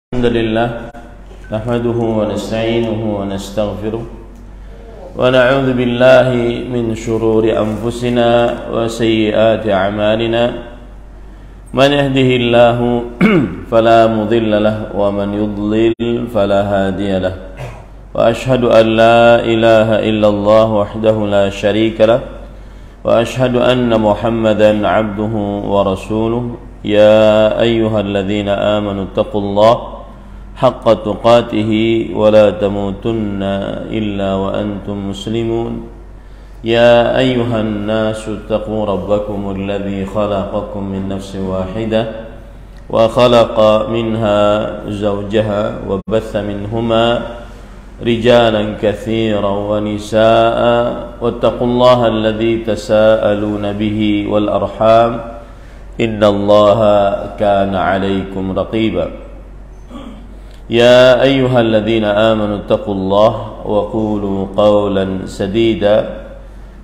الحمد لله نحمده ونستعينه ونستغفره ونعوذ بالله من شرور أنفسنا وسيئات أعمالنا من يهده الله فلا مضل له ومن يضلل فلا هادي له وأشهد أن لا إله إلا الله وحده لا شريك له وأشهد أن محمدا عبده ورسوله يا أيها الذين آمنوا اتقوا الله حق تقاته ولا تموتن إلا وأنتم مسلمون يا أيها الناس اتقوا ربكم الذي خلقكم من نفس واحدة وخلق منها زوجها وبث منهما رجالا كثيرا ونساء واتقوا الله الذي تساءلون به والأرحام إن الله كان عليكم رقيبا يا أيها الذين آمنوا اتقوا الله وقولوا قولا سديدا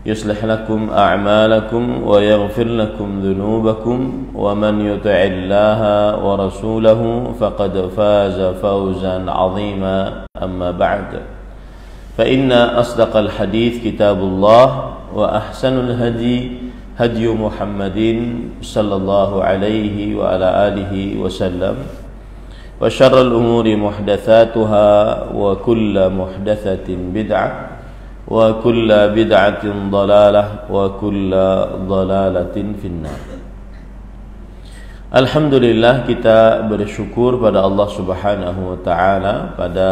يصلح لكم أعمالكم ويغفر لكم ذنوبكم ومن يطع الله ورسوله فقد فاز فوزا عظيما أما بعد فإن أصدق الحديث كتاب الله وأحسن الهدي هدي محمد صلى الله عليه وعلى آله وسلم وشر الأمور محدثاتها وكل محدثة بدعة وكل بدعة ضلالة وكل ضلالة في النار. Alhamdulillah, kita bersyukur pada Allah Subhanahu wa taala pada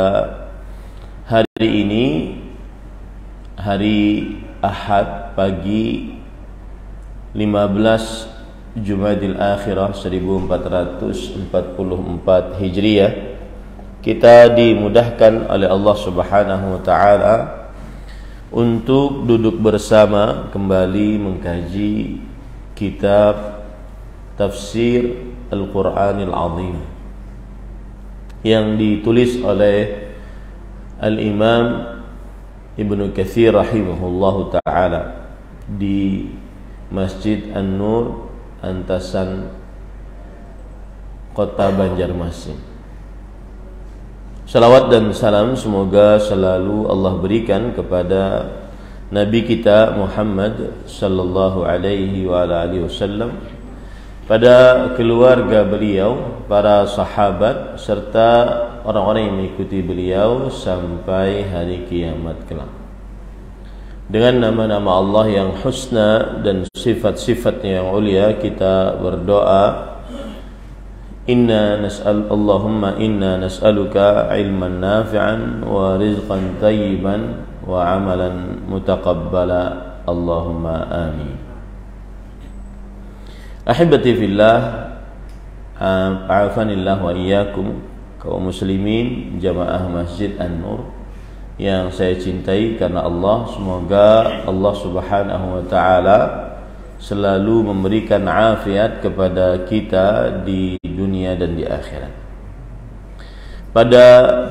hari ini, hari Ahad pagi 15 Jumadil Akhirah 1444 Hijriah, kita dimudahkan oleh Allah Subhanahu wa taala untuk duduk bersama kembali mengkaji kitab Tafsir Al-Qur'anil Azim yang ditulis oleh Al-Imam Ibnu Katsir rahimahullahu taala di Masjid An-Nur Antasan Kota Banjarmasin. Salawat dan salam semoga selalu Allah berikan kepada Nabi kita Muhammad sallallahu alaihi wa alihi wasallam, pada keluarga beliau, para sahabat serta orang-orang yang mengikuti beliau sampai hari kiamat kelak. Dengan nama-nama Allah yang husna dan sifat-sifatnya yang ulia, kita berdoa, Allahumma inna nas'aluka ilman nafi'an wa rizqan tayyiban wa amalan mutaqabbala, Allahumma amin. Ahibati fillah, a'afanillah wa iyyakum, kaum muslimin jamaah Masjid An-Nur yang saya cintai karena Allah. Semoga Allah Subhanahu wa taala selalu memberikan afiat kepada kita di dunia dan di akhirat. Pada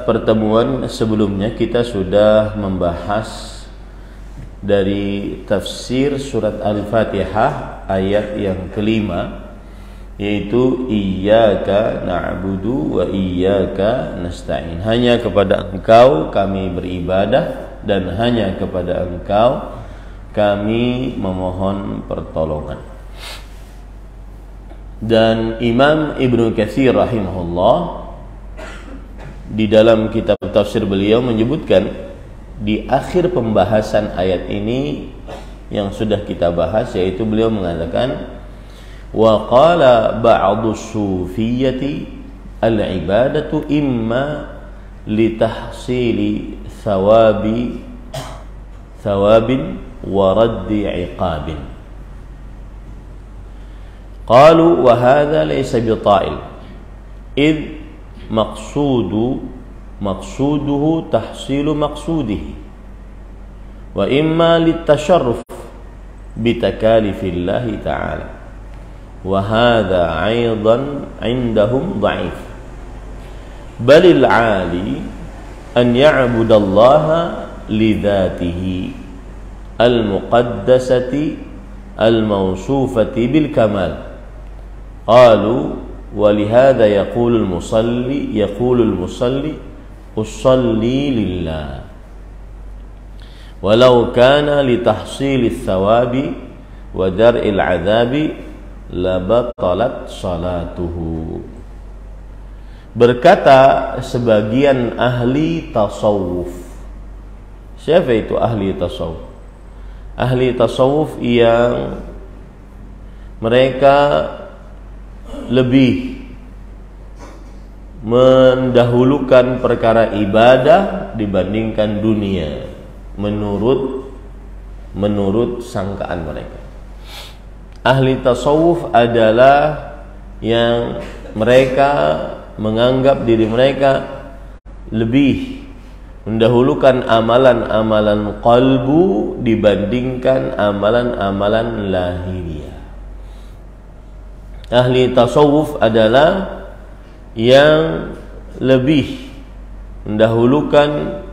pertemuan sebelumnya kita sudah membahas dari tafsir surat Al-Fatihah ayat yang kelima, yaitu iyyaka na'budu wa iyyaka nasta'in. Hanya kepada Engkau kami beribadah dan hanya kepada Engkau kami memohon pertolongan. Dan Imam Ibnu Katsir rahimahullah di dalam kitab tafsir beliau menyebutkan di akhir pembahasan ayat ini yang sudah kita bahas, yaitu beliau mengatakan, wa qala ba'du sufiyyati al-ibadatu imma litahsili thawabin wa raddi iqabin. Qalu wa hadha laysa bita'il id maqsuduhu tahsilu maqsudihi wa imma litasharruf bitakalifillahi ta'ala wa hadha aidan indahum dha'if balil 'ali an ya'budallaha lidhatihi al-muqaddasati al-mawsufati bil kamal. Qalu walihada yaqulul musalli usalli lillah walau kana litahsilis thawabi wa dar'il adzabi labatalat salatuhu. Berkata sebagian ahli tasawuf. Siapa itu ahli tasawuf? Ahli tasawuf yang mereka lebih mendahulukan perkara ibadah dibandingkan dunia menurut sangkaan mereka. Ahli tasawuf adalah yang mereka menganggap diri mereka lebih mendahulukan amalan-amalan qalbu dibandingkan amalan-amalan lahiriah. Ahli tasawuf adalah yang lebih mendahulukan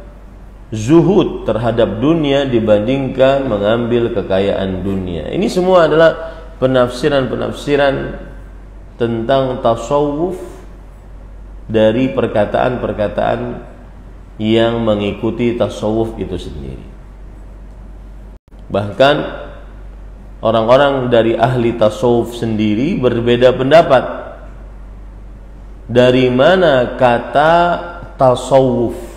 zuhud terhadap dunia dibandingkan mengambil kekayaan dunia. Ini semua adalah penafsiran-penafsiran tentang tasawuf dari perkataan-perkataan yang mengikuti tasawuf itu sendiri. Bahkan orang-orang dari ahli tasawuf sendiri berbeda pendapat. Dari mana kata tasawuf?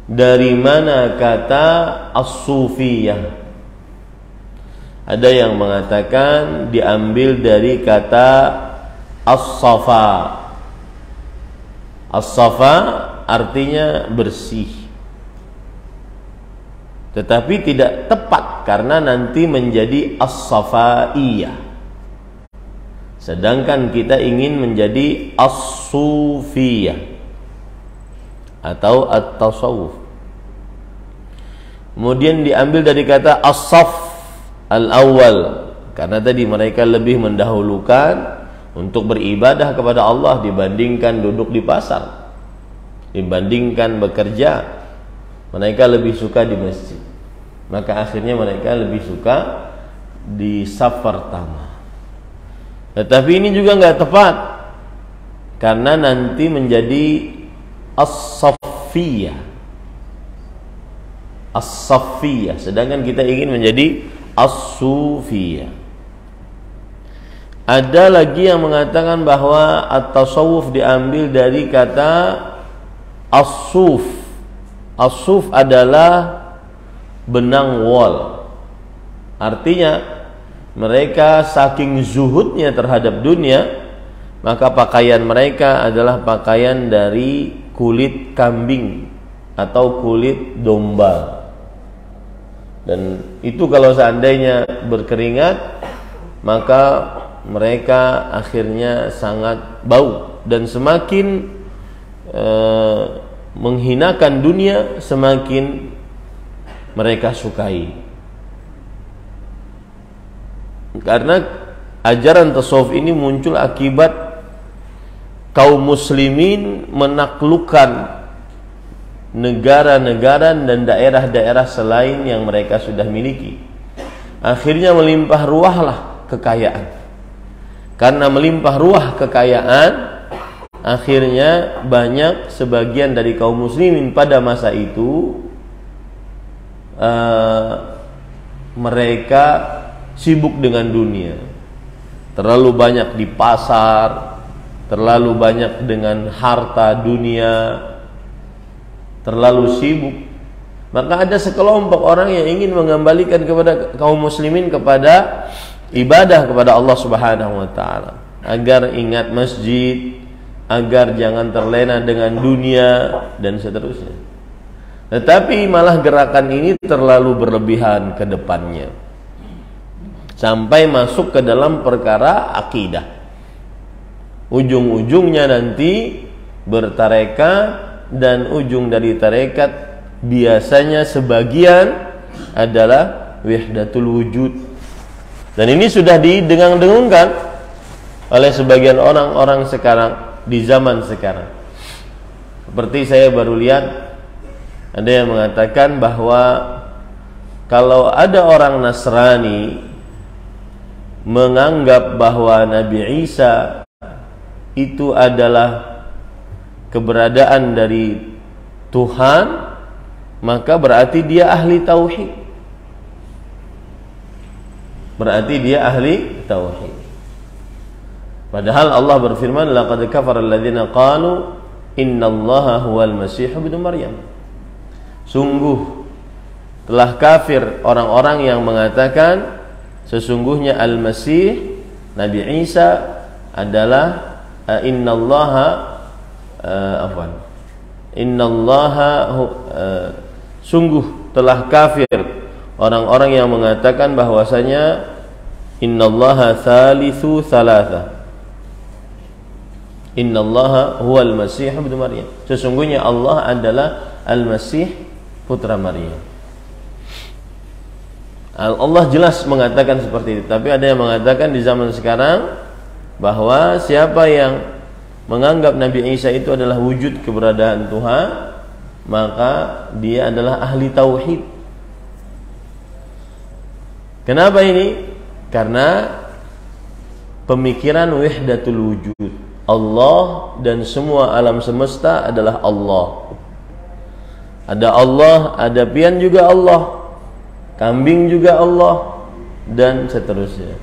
Dari mana kata as-sufiyah? Ada yang mengatakan diambil dari kata as-safa. As-safa artinya bersih. Tetapi tidak tepat karena nanti menjadi as-safaiyah. Sedangkan kita ingin menjadi as-sufiyah atau at-tasawuf. Kemudian diambil dari kata as-saf al-awwal karena tadi mereka lebih mendahulukan untuk beribadah kepada Allah dibandingkan duduk di pasar, dibandingkan bekerja. Mereka lebih suka di masjid. Maka akhirnya mereka lebih suka di saf pertama. Tetapi ini juga nggak tepat karena nanti menjadi as-saffiyah. As-saffiyah, sedangkan kita ingin menjadi as-sufiyah. Ada lagi yang mengatakan bahwa at-tasawuf diambil dari kata as-suf. As-suf adalah benang wol. Artinya mereka saking zuhudnya terhadap dunia, maka pakaian mereka adalah pakaian dari kulit kambing atau kulit domba. Dan itu kalau seandainya berkeringat, maka mereka akhirnya sangat bau. Dan semakin menghinakan dunia, semakin mereka sukai. Karena ajaran tasawuf ini muncul akibat kaum muslimin menaklukkan negara-negara dan daerah-daerah selain yang mereka sudah miliki. Akhirnya melimpah ruahlah kekayaan. Karena melimpah ruah kekayaan, akhirnya banyak sebagian dari kaum muslimin pada masa itu mereka sibuk dengan dunia, terlalu banyak di pasar, terlalu banyak dengan harta dunia, terlalu sibuk. Maka ada sekelompok orang yang ingin mengembalikan kepada kaum muslimin kepada ibadah kepada Allah Subhanahu wa taala, agar ingat masjid, agar jangan terlena dengan dunia dan seterusnya. Tetapi malah gerakan ini terlalu berlebihan ke depannya, sampai masuk ke dalam perkara akidah. Ujung-ujungnya nanti bertarekat, dan ujung dari tarekat biasanya sebagian adalah wahdatul wujud. Dan ini sudah didengung-dengungkan oleh sebagian orang-orang sekarang, di zaman sekarang. Seperti saya baru lihat, ada yang mengatakan bahwa kalau ada orang Nasrani menganggap bahwa Nabi Isa itu adalah keberadaan dari Tuhan, maka berarti dia ahli tauhid. Berarti dia ahli tauhid. Padahal Allah berfirman, laqad kafara alladziina qalu innallaha huwal masih ibnu Maryam. Sungguh telah kafir orang-orang yang mengatakan sesungguhnya Al-Masih Nabi Isa adalah sungguh telah kafir orang-orang yang mengatakan bahwasanya innallaha thalithu thalatha, innallaha huwal masih ibnu Maryam, sesungguhnya Allah adalah Al-Masih putra Maryam. Allah jelas mengatakan seperti itu. Tapi ada yang mengatakan di zaman sekarang bahwa siapa yang menganggap Nabi Isa itu adalah wujud keberadaan Tuhan, maka dia adalah ahli tauhid. Kenapa ini? Karena pemikiran wahdatul wujud, Allah dan semua alam semesta adalah Allah. Ada Allah, ada pian juga Allah, kambing juga Allah, dan seterusnya.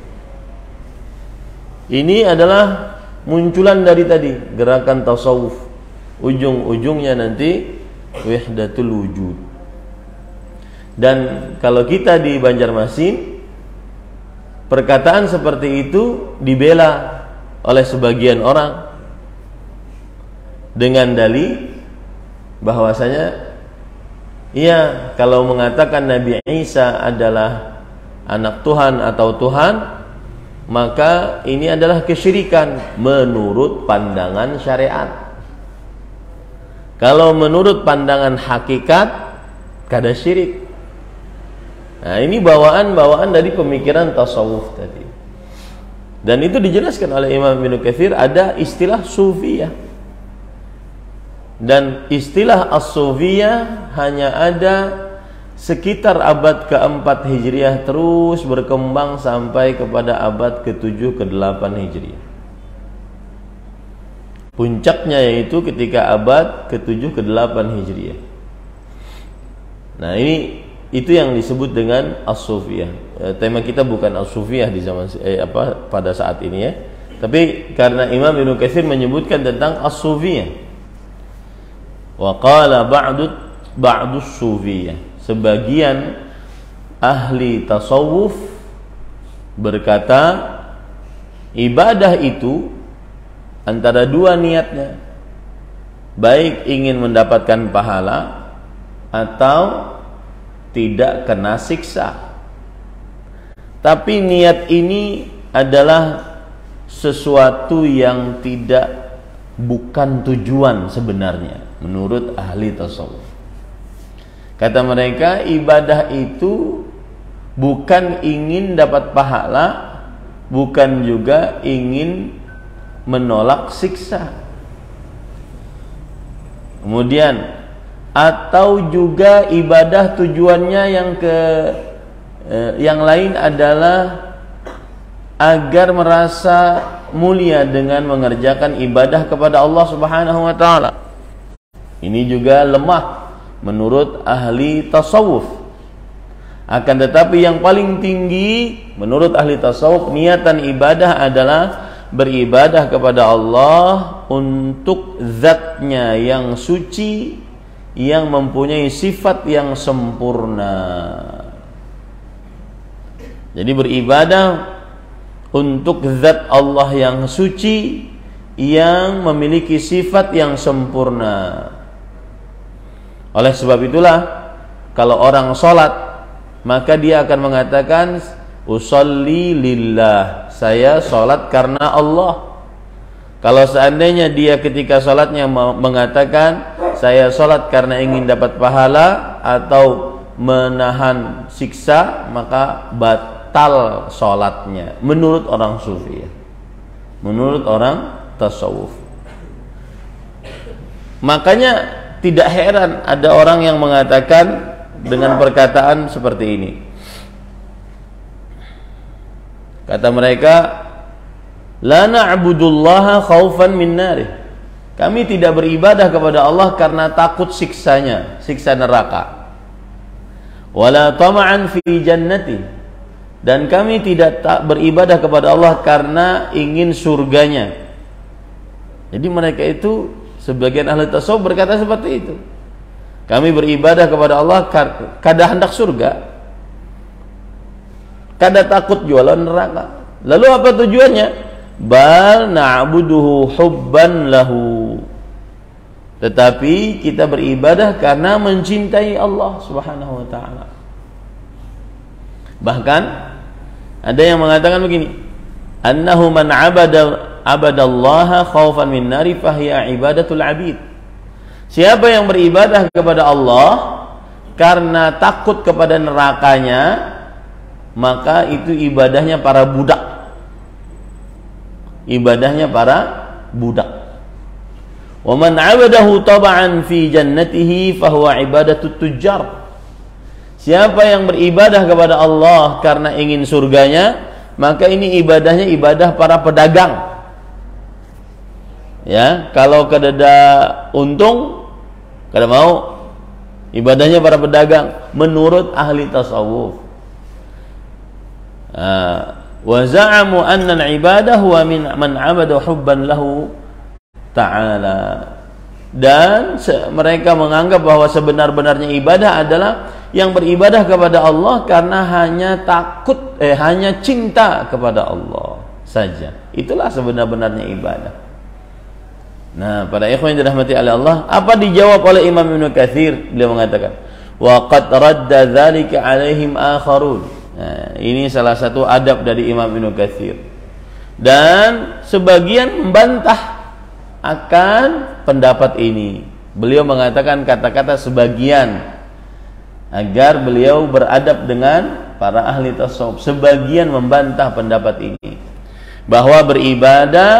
Ini adalah munculan dari tadi gerakan tasawuf, ujung-ujungnya nanti wahdatul wujud. Dan kalau kita di Banjarmasin, perkataan seperti itu dibela oleh sebagian orang dengan dalil bahwasanya iya, kalau mengatakan Nabi Isa adalah anak Tuhan atau Tuhan, maka ini adalah kesyirikan menurut pandangan syariat. Kalau menurut pandangan hakikat, kada syirik. Nah, ini bawaan-bawaan dari pemikiran tasawuf tadi. Dan itu dijelaskan oleh Imam Ibnu Katsir, ada istilah sufiyah. Dan istilah as-sufiyah hanya ada sekitar abad ke-4 Hijriah, terus berkembang sampai kepada abad ke-7 ke-8 Hijriah. Puncaknya yaitu ketika abad ke-7 ke-8 Hijriah. Nah, itu yang disebut dengan as-sufiyah. Tema kita bukan as-sufiyah di zaman pada saat ini ya. Tapi karena Imam Ibnu Katsir menyebutkan tentang as-sufiyah. Wa qala ba'du sufiyah, sebagian ahli tasawuf berkata ibadah itu antara dua niatnya, baik ingin mendapatkan pahala atau tidak kena siksa. Tapi niat ini adalah sesuatu yang bukan tujuan sebenarnya menurut ahli tasawuf. Kata mereka, ibadah itu bukan ingin dapat pahala, bukan juga ingin menolak siksa. Kemudian atau juga ibadah tujuannya yang lain adalah agar merasa mulia dengan mengerjakan ibadah kepada Allah Subhanahu wa taala. Ini juga lemah menurut ahli tasawuf. Akan tetapi yang paling tinggi menurut ahli tasawuf, niatan ibadah adalah beribadah kepada Allah untuk zatnya yang suci, yang mempunyai sifat yang sempurna. Jadi beribadah untuk zat Allah yang suci, yang memiliki sifat yang sempurna. Oleh sebab itulah kalau orang sholat, maka dia akan mengatakan usolli lillah, saya sholat karena Allah. Kalau seandainya dia ketika sholatnya mengatakan saya sholat karena ingin dapat pahala atau menahan siksa, maka batal sholatnya menurut orang sufi, menurut orang tasawuf. Makanya tidak heran ada orang yang mengatakan dengan perkataan seperti ini, Kata mereka, la na'budullaha khaufan min narih. Kami tidak beribadah kepada Allah karena takut siksanya, siksa neraka. Wala tama'an fi jannati. Dan kami tidak beribadah kepada Allah karena ingin surganya. Jadi mereka itu, sebagian ahli tasawuf berkata seperti itu. Kami beribadah kepada Allah kada hendak surga, kada takut jualan neraka. Lalu apa tujuannya? Bal na'buduhu hubban lahu. Tetapi kita beribadah karena mencintai Allah Subhanahu wa taala. Bahkan ada yang mengatakan begini, annahu man abadallaha khaufan min nari fahiya ibadatul abid. Siapa yang beribadah kepada Allah karena takut kepada nerakanya, maka itu ibadahnya para budak. Ibadahnya para budak. Wa man 'abadahu tab'an fi jannatihi fahuwa ibadatut tujjar. Siapa yang beribadah kepada Allah karena ingin surganya, maka ini ibadahnya ibadah para pedagang. Ya, kalau kada ada untung, kada mau, ibadahnya para pedagang menurut ahli tasawuf. Wa za'amu anna al-ibadah huwa min man 'abada hubban lahu ta'ala. Dan mereka menganggap bahwa sebenar-benarnya ibadah adalah yang beribadah kepada Allah karena hanya cinta kepada Allah saja. Itulah sebenar-benarnya ibadah. Nah, para ikhwan yang dirahmati oleh Allah, apa dijawab oleh Imam Ibnu Katsir? Beliau mengatakan, wa qad radda dzalika 'alaihim akharun. Nah, ini salah satu adab dari Imam Ibnu Katsir. Dan sebagian membantah akan pendapat ini. Beliau mengatakan kata-kata sebagian agar beliau beradab dengan para ahli tasawuf. Sebagian membantah pendapat ini, bahwa beribadah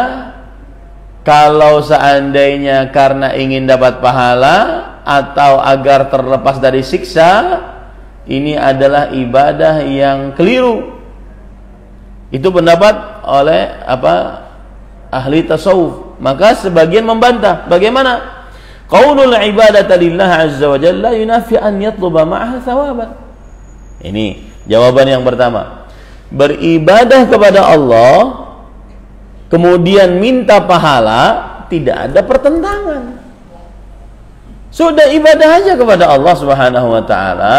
kalau seandainya karena ingin dapat pahala atau agar terlepas dari siksa, ini adalah ibadah yang keliru. Itu pendapat oleh ahli tasawuf. Maka sebagian membantah. Bagaimana? Qaulul ibadata lillah azza wa jalla yunafi an yatluba ma'aha thawaban. Ini jawaban yang pertama. Beribadah kepada Allah kemudian minta pahala, tidak ada pertentangan. Sudah ibadah aja kepada Allah Subhanahu wa taala,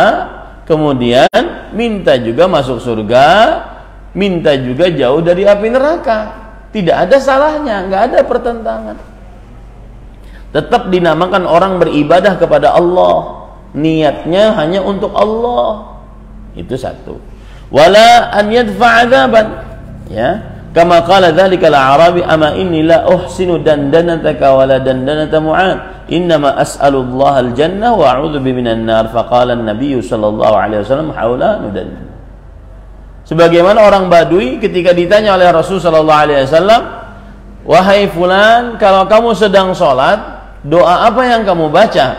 kemudian minta juga masuk surga, minta juga jauh dari api neraka. Tidak ada salahnya, nggak ada pertentangan. Tetap dinamakan orang beribadah kepada Allah, niatnya hanya untuk Allah. Itu satu. Wala an yadfa'a adzaban, ya. Kama qala dzalika al-a'rabi ama inni la uhsinu dandanataka wala dandanata Mu'ad innama as'alu Allah al-jannah wa a'udzu minan nar faqala an-nabiy sallallahu alaihi wasallam haula nudan. Sebagaimana orang Badui ketika ditanya oleh Rasul sallallahu alaihi wasallam, wahai fulan, kalau kamu sedang sholat, doa apa yang kamu baca?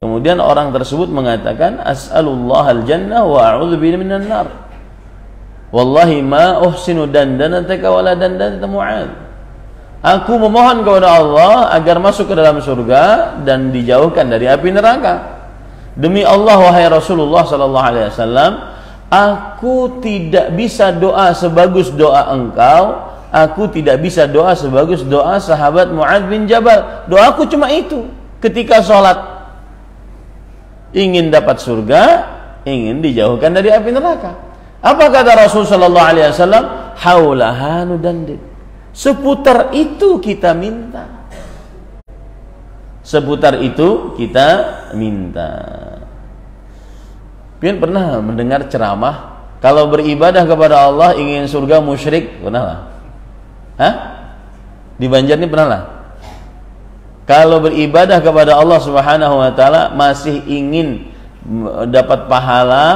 Kemudian orang tersebut mengatakan, as'alullah al-jannah wa a'udzubika minan nar. Wallahi ma uhsinu dandanataka wala dandanata Mu'ad. Aku memohon kepada Allah agar masuk ke dalam surga dan dijauhkan dari api neraka. Demi Allah wahai Rasulullah sallallahu alaihi wasallam, aku tidak bisa doa sebagus doa engkau. Aku tidak bisa doa sebagus doa sahabat Mu'ad bin Jabal. Doaku cuma itu ketika sholat. Ingin dapat surga, ingin dijauhkan dari api neraka. Apa kata Rasul sallallahu alaihi wasallam? Haulaha nudandin. Seputar itu kita minta. Seputar itu kita minta. Pian pernah mendengar ceramah kalau beribadah kepada Allah ingin surga musyrik? Pernah lah? Hah? Di Banjar ini pernah lah? Kalau beribadah kepada Allah Subhanahu wa taala masih ingin dapat pahala,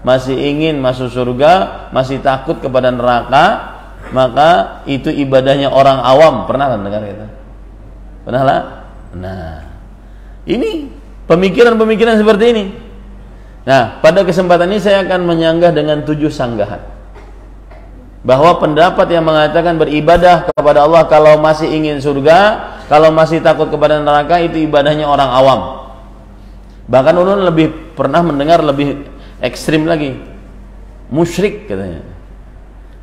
masih ingin masuk surga, masih takut kepada neraka, maka itu ibadahnya orang awam. Pernah lah dengar itu? Pernah lah? Nah, ini pemikiran-pemikiran seperti ini. Nah, pada kesempatan ini saya akan menyanggah dengan 7 sanggahan. bahwa pendapat yang mengatakan beribadah kepada Allah kalau masih ingin surga, kalau masih takut kepada neraka, itu ibadahnya orang awam. Bahkan ulun lebih pernah mendengar lebih ekstrim lagi, musyrik katanya.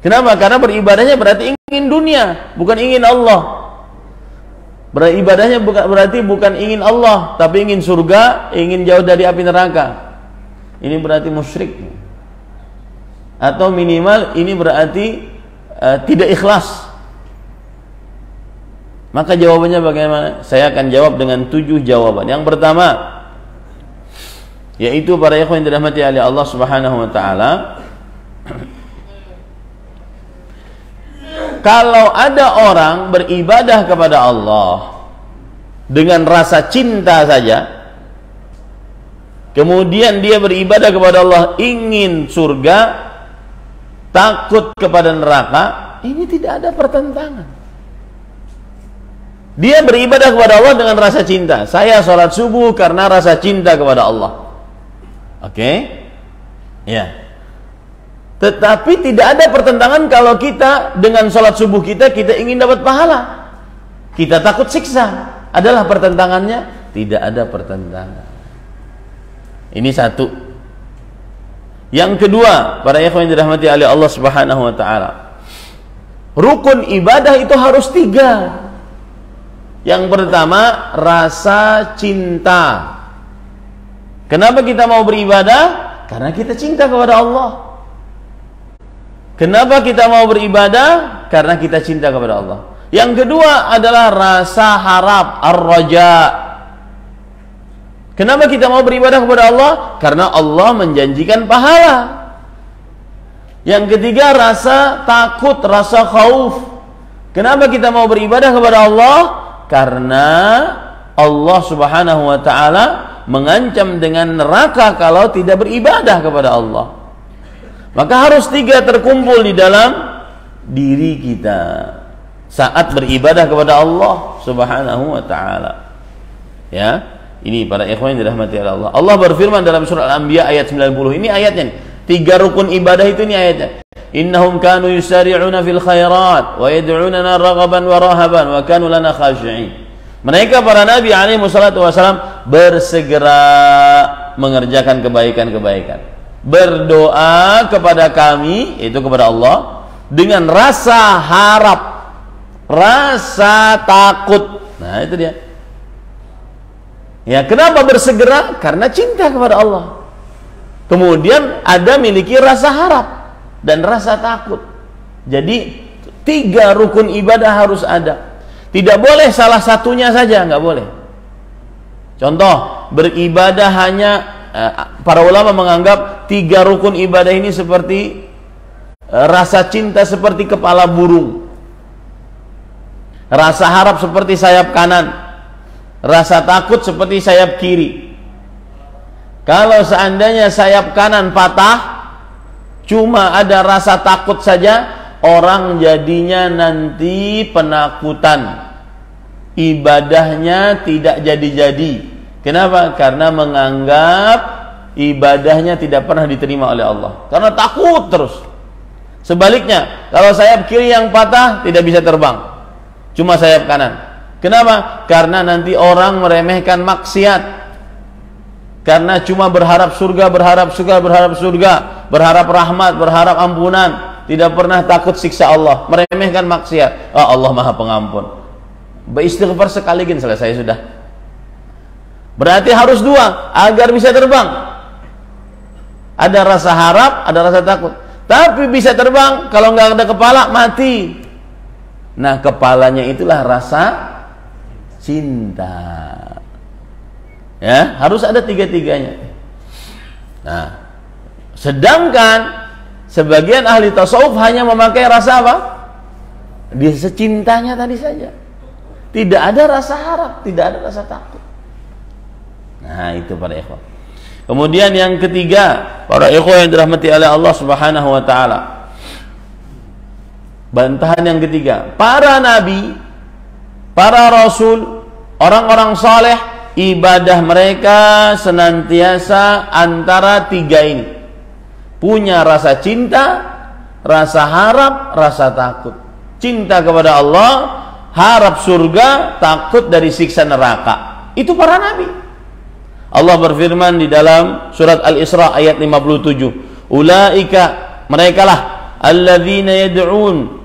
Kenapa? Karena beribadahnya berarti ingin dunia, bukan ingin Allah. Beribadahnya berarti bukan ingin Allah, tapi ingin surga, ingin jauh dari api neraka. Ini berarti musyrik. Atau minimal ini berarti tidak ikhlas. Maka jawabannya bagaimana? Saya akan jawab dengan 7 jawaban. Yang pertama, yaitu para ikhwan yang dirahmati oleh Allah Subhanahu wa taala, kalau ada orang beribadah kepada Allah dengan rasa cinta saja, kemudian dia beribadah kepada Allah ingin surga, takut kepada neraka, ini tidak ada pertentangan. Dia beribadah kepada Allah dengan rasa cinta. Saya sholat subuh karena rasa cinta kepada Allah. Oke? Ya. Tetapi tidak ada pertentangan kalau kita dengan sholat subuh kita ingin dapat pahala. Kita takut siksa. Adalah pertentangannya? Tidak ada pertentangan. Ini satu. Yang kedua, para ikhwan yang dirahmati oleh Allah Subhanahu wa taala, rukun ibadah itu harus 3. Yang pertama, rasa cinta. Kenapa kita mau beribadah? Karena kita cinta kepada Allah. Kenapa kita mau beribadah? Karena kita cinta kepada Allah. Yang kedua adalah rasa harap, ar-raja. Kenapa kita mau beribadah kepada Allah? Karena Allah menjanjikan pahala. Yang ketiga, rasa takut, rasa khauf. Kenapa kita mau beribadah kepada Allah? Karena Allah Subhanahu wa taala mengancam dengan neraka kalau tidak beribadah kepada Allah. Maka harus 3 terkumpul di dalam diri kita saat beribadah kepada Allah Subhanahu wa taala. Ya. Ini para ikhwan yang dirahmati Allah. Allah berfirman dalam surah Al-Anbiya ayat 90. Ini ayatnya. 3 rukun ibadah itu, ini ayatnya. Innahum kanu yusari'una fil khairat wa yad'unana raghaban wa rahaban wa kanu lana khashi'in. Mereka para nabi alaihi wassalatu wassalam bersegera mengerjakan kebaikan-kebaikan. Berdoa kepada kami, itu kepada Allah, dengan rasa harap, rasa takut. Nah, itu dia. Ya, kenapa bersegera? Karena cinta kepada Allah. Kemudian ada miliki rasa harap dan rasa takut. Jadi 3 rukun ibadah harus ada. Tidak boleh salah satunya saja, nggak boleh. Contoh, beribadah hanya para ulama menganggap 3 rukun ibadah ini seperti rasa cinta seperti kepala burung, rasa harap seperti sayap kanan, rasa takut seperti sayap kiri. Kalau seandainya sayap kanan patah, cuma ada rasa takut saja, orang jadinya nanti penakutan. Ibadahnya tidak jadi-jadi. Kenapa? Karena menganggap ibadahnya tidak pernah diterima oleh Allah. Karena takut terus. Sebaliknya, kalau sayap kiri yang patah, tidak bisa terbang. Cuma sayap kanan. Kenapa? Karena nanti orang meremehkan maksiat. Karena cuma berharap surga, berharap surga, berharap rahmat, berharap ampunan, tidak pernah takut siksa Allah, meremehkan maksiat. Oh, Allah Maha Pengampun. Beristighfar sekali selesai sudah. Berarti harus 2 agar bisa terbang. Ada rasa harap, ada rasa takut. Tapi bisa terbang, kalau nggak ada kepala mati. Nah, kepalanya itulah rasa cinta. Ya, harus ada 3-3-nya. Nah, sedangkan sebagian ahli tasawuf hanya memakai rasa apa? Dia secintanya tadi saja. Tidak ada rasa harap, tidak ada rasa takut. Nah, itu para ikhwan. Kemudian yang ketiga, para ikhwan yang dirahmati oleh Allah Subhanahu wa taala. Bantahan yang ketiga, para nabi, para rasul, orang-orang saleh, ibadah mereka senantiasa antara 3 ini. Punya rasa cinta, rasa harap, rasa takut. Cinta kepada Allah, harap surga, takut dari siksa neraka. Itu para nabi. Allah berfirman di dalam surat Al-Isra ayat 57. Ulaika, merekalah alladzina yad'un,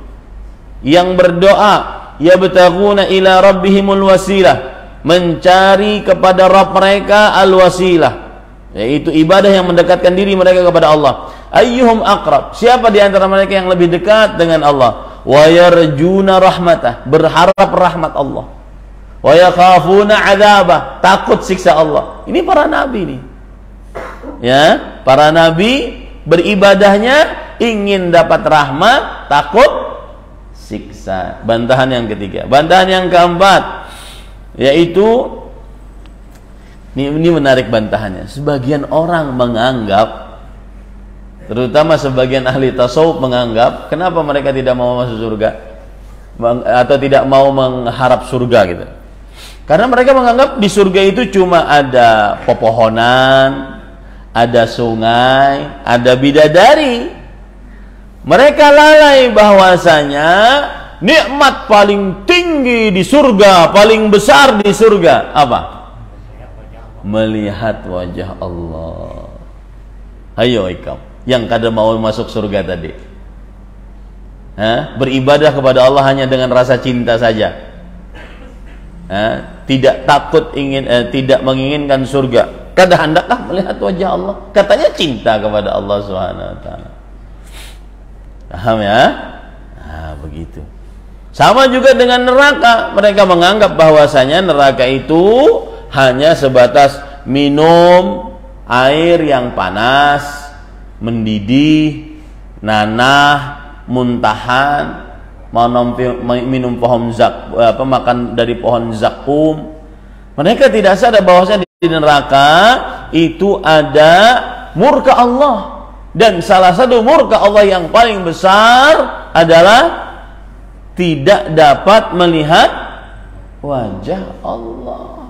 yang berdoa, yabtaguna ila rabbihimul wasilah, mencari kepada Rabb mereka al-wasilah, yaitu ibadah yang mendekatkan diri mereka kepada Allah. Ayyuhum aqrab, siapa di antara mereka yang lebih dekat dengan Allah. Wa yarjuna rahmatah, berharap rahmat Allah. Wa yakhafuna adzabah, takut siksa Allah. Ini para nabi nih. Ya, para nabi beribadahnya ingin dapat rahmat, takut siksa. Bantahan yang ketiga. Bantahan yang keempat, yaitu ini menarik bantahannya. Sebagian orang menganggap, terutama sebagian ahli tasawuf menganggap, kenapa mereka tidak mau masuk surga atau tidak mau mengharap surga gitu? Karena mereka menganggap di surga itu cuma ada pepohonan, ada sungai, ada bidadari. Mereka lalai bahwasanya nikmat paling tinggi di surga, paling besar di surga apa? Melihat wajah Allah. Ayo ikam yang kada mau masuk surga tadi, beribadah kepada Allah hanya dengan rasa cinta saja, tidak takut tidak menginginkan surga, kada hendaklah melihat wajah Allah, katanya cinta kepada Allah Subhanahu wa taala. Paham ya? Nah, begitu. Sama juga dengan neraka. Mereka menganggap bahwasanya neraka itu hanya sebatas minum air yang panas, mendidih, nanah, muntahan, minum pohon makan dari pohon zakum. Mereka tidak sadar bahwasanya di neraka itu ada murka Allah. Dan salah satu murka Allah yang paling besar adalah tidak dapat melihat wajah Allah.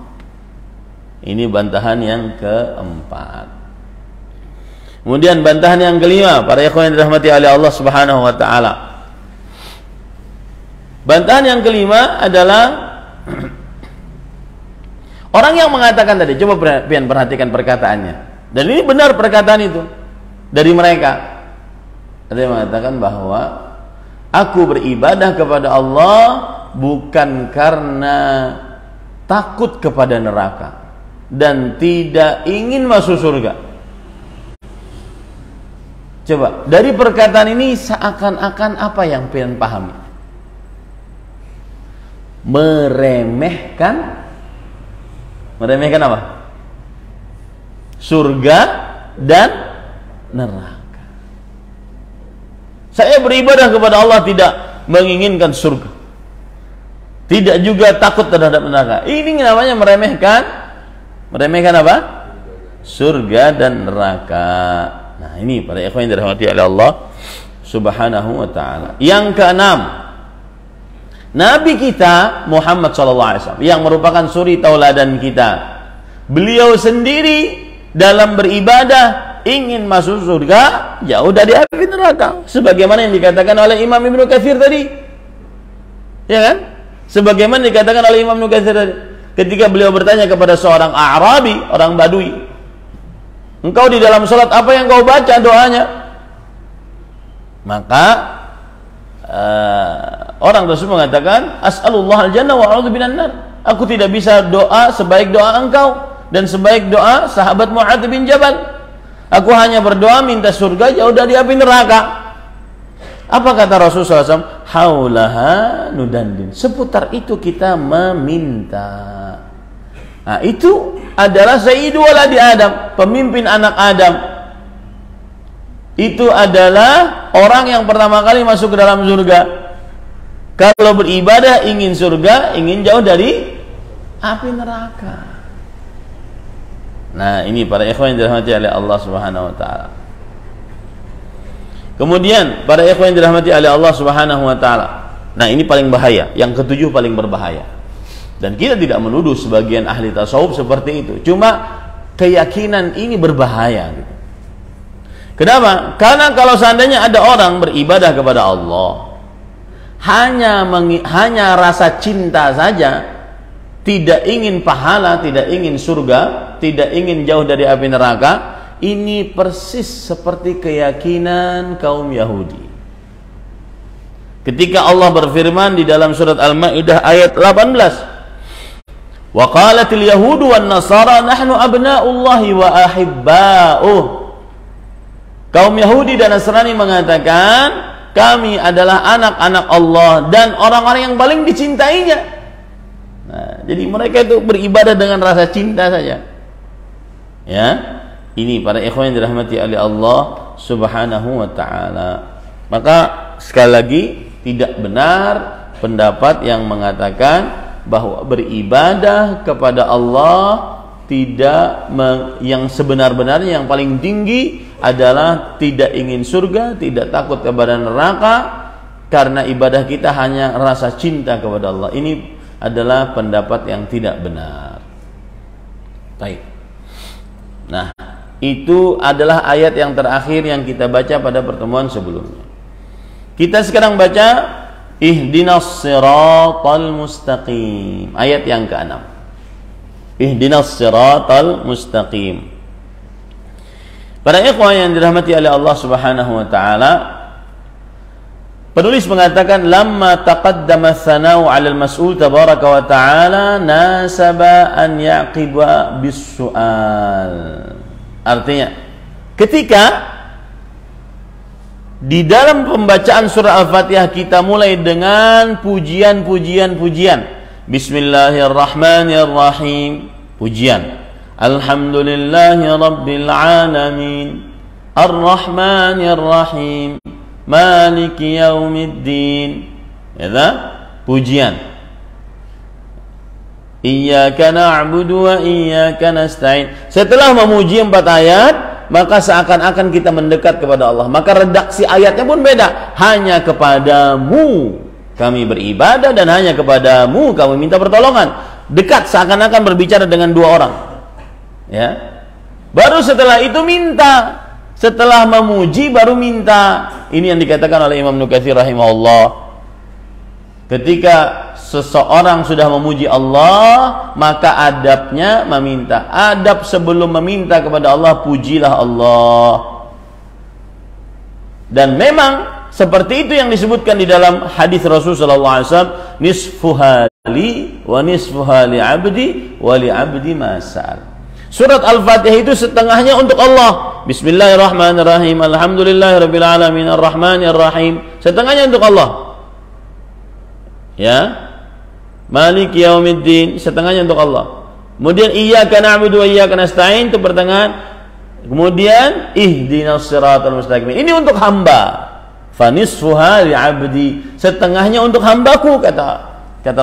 Ini bantahan yang keempat. Kemudian bantahan yang kelima, para ikhwan yang dirahmati oleh Allah Subhanahu wa taala. Bantahan yang kelima adalah orang yang mengatakan tadi, coba perhatikan perkataannya. Dan ini benar perkataan itu dari mereka. Ada yang mengatakan bahwa aku beribadah kepada Allah bukan karena takut kepada neraka dan tidak ingin masuk surga. Coba, dari perkataan ini seakan-akan apa yang pengen pahami? Meremehkan apa? Surga dan neraka. Saya beribadah kepada Allah tidak menginginkan surga, tidak juga takut terhadap neraka. Ini namanya meremehkan apa? Surga dan neraka. Nah, ini para ikhwan yang dirahmati oleh Allah Subhanahu wa taala. Yang keenam, Nabi kita Muhammad SAW yang merupakan suri tauladan kita, beliau sendiri dalam beribadah ingin masuk surga, jauh dari api neraka, sebagaimana yang dikatakan oleh Imam Ibnu Katsir tadi, ya kan? Sebagaimana dikatakan oleh Imam Ibnu Katsir tadi, ketika beliau bertanya kepada seorang Arabi, orang Badui, engkau di dalam salat apa yang kau baca doanya? Maka orang tersebut mengatakan, as'alullah al-jannah wa a'udzu binan nar. Aku tidak bisa doa sebaik doa engkau dan sebaik doa sahabat Mu'adz bin Jabal. Aku hanya berdoa minta surga jauh dari api neraka. Apa kata Rasulullah SAW? Haulaha nudandin. Seputar itu kita meminta. Nah, itu adalah Sayyidu waladi Adam, pemimpin anak Adam. Itu adalah orang yang pertama kali masuk ke dalam surga. Kalau beribadah ingin surga, ingin jauh dari api neraka. Nah, ini para ikhwan yang dirahmati oleh Allah Subhanahu wa taala. Kemudian para ikhwan yang dirahmati oleh Allah Subhanahu wa taala. Nah, ini paling bahaya, yang ketujuh paling berbahaya. Dan kita tidak menuduh sebagian ahli tasawuf seperti itu. Cuma keyakinan ini berbahaya gitu. Kenapa? Karena kalau seandainya ada orang beribadah kepada Allah hanya rasa cinta saja, tidak ingin pahala, tidak ingin surga, tidak ingin jauh dari api neraka, ini persis seperti keyakinan kaum Yahudi. Ketika Allah berfirman di dalam surat Al-Maidah ayat 18, wa qalatil yahudu wan nasara nahnu abna'ullahi wa ahibba'uh. Kaum Yahudi dan Nasrani mengatakan, kami adalah anak-anak Allah dan orang-orang yang paling dicintainya. Nah, jadi mereka itu beribadah dengan rasa cinta saja. Ya, ini para ikhwan yang dirahmati oleh Allah Subhanahu wa taala. Maka sekali lagi, tidak benar pendapat yang mengatakan bahwa beribadah kepada Allah yang sebenar-benarnya, yang paling tinggi adalah tidak ingin surga, tidak takut kepada neraka, karena ibadah kita hanya rasa cinta kepada Allah. Ini adalah pendapat yang tidak benar. Baik. Nah, itu adalah ayat yang terakhir yang kita baca pada pertemuan sebelumnya. Kita sekarang baca ihdinas siratal mustaqim, ayat yang ke-6. Ihdinas siratal mustaqim. Para ikhwan yang dirahmati oleh Allah Subhanahu wa taala, penulis mengatakan lamma taqaddama tsanau 'ala al-mas'ul tabaraka wa ta'ala nasaba an yaqiba bis-su'al. Artinya, ketika di dalam pembacaan surah Al-Fatihah kita mulai dengan pujian. Bismillahirrahmanirrahim, pujian. Alhamdulillahi rabbil alamin, Ar-Rahmanir-Rahim, Maliki yaumiddin. Ya, pujian. Iyyaka na'budu wa iyyaka nasta'in. Setelah memuji 4 ayat, maka seakan-akan kita mendekat kepada Allah. Maka redaksi ayatnya pun beda. Hanya kepadamu kami beribadah dan hanya kepadamu kami minta pertolongan. Dekat, seakan-akan berbicara dengan 2 orang. Ya. Baru setelah itu minta. Setelah memuji baru minta. Ini yang dikatakan oleh Imam Ibnu Katsir rahimahullah. Ketika seseorang sudah memuji Allah, maka adabnya meminta. Adab sebelum meminta kepada Allah, pujilah Allah. Dan memang seperti itu yang disebutkan di dalam hadis Rasulullah SAW, nisfuha li wa nisfuha li abdi wa li abdi masal. Surat Al-Fatihah itu setengahnya untuk Allah. Bismillahirrahmanirrahim, alhamdulillahirabbil alamin, arrahmanirrahim. Setengahnya untuk Allah. Ya. Maliki yaumiddin, setengahnya untuk Allah. Kemudian iyyaka na'budu wa iyyaka nasta'in, itu pertengahan. Kemudian ihdinas siratal mustaqim. Ini untuk hamba. Fanisfuha li 'abdi, setengahnya untuk hambaku, kata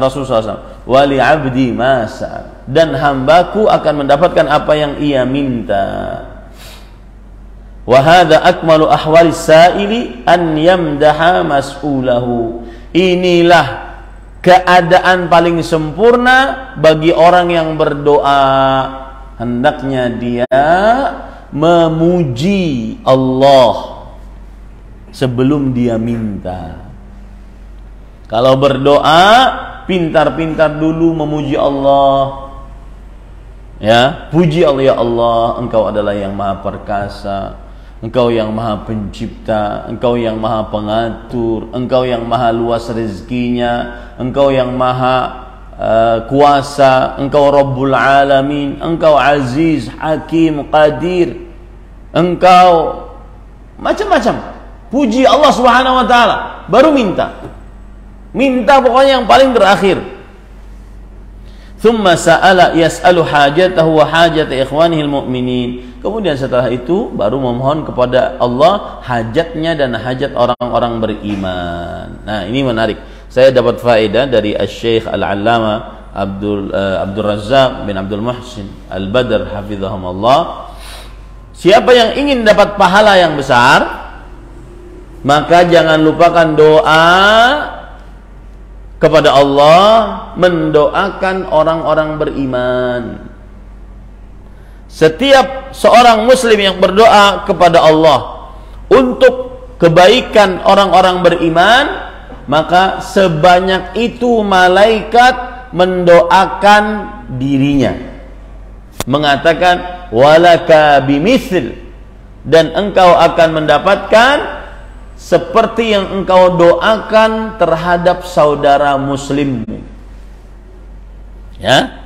Rasulullah SAW. Wa li 'abdi masa, dan hambaku akan mendapatkan apa yang ia minta. Wa hadza akmalu ahwalis sa'ili an yamdaha mas'ulahu. Inilah keadaan paling sempurna bagi orang yang berdoa. Hendaknya dia memuji Allah sebelum dia minta. Kalau berdoa, pintar-pintar dulu memuji Allah. Ya, puji Allah, ya Allah, Engkau adalah yang Maha Perkasa, Engkau yang Maha Pencipta, Engkau yang Maha Pengatur, Engkau yang Maha luas rezekinya, Engkau yang Maha kuasa, Engkau Rabbul Alamin, Engkau Aziz, Hakim, Qadir, Engkau macam-macam. Puji Allah Subhanahu wa taala, baru minta. Minta pokoknya yang paling terakhir. Thumma sa'ala yas'alu hajatahu wa hajata ikhwanihi almu'minin. Kemudian setelah itu baru memohon kepada Allah hajatnya dan hajat orang-orang beriman. Nah, ini menarik. Saya dapat faedah dari Asy-Syaikh Al-Allamah Abdul Razzaq bin Abdul Muhsin Al-Badr hafizahumullah. Siapa yang ingin dapat pahala yang besar, maka jangan lupakan doa kepada Allah, mendoakan orang-orang beriman. Setiap seorang muslim yang berdoa kepada Allah untuk kebaikan orang-orang beriman, maka sebanyak itu malaikat mendoakan dirinya, mengatakan walaka bimithl, dan engkau akan mendapatkan seperti yang engkau doakan terhadap saudara muslimmu. Ya,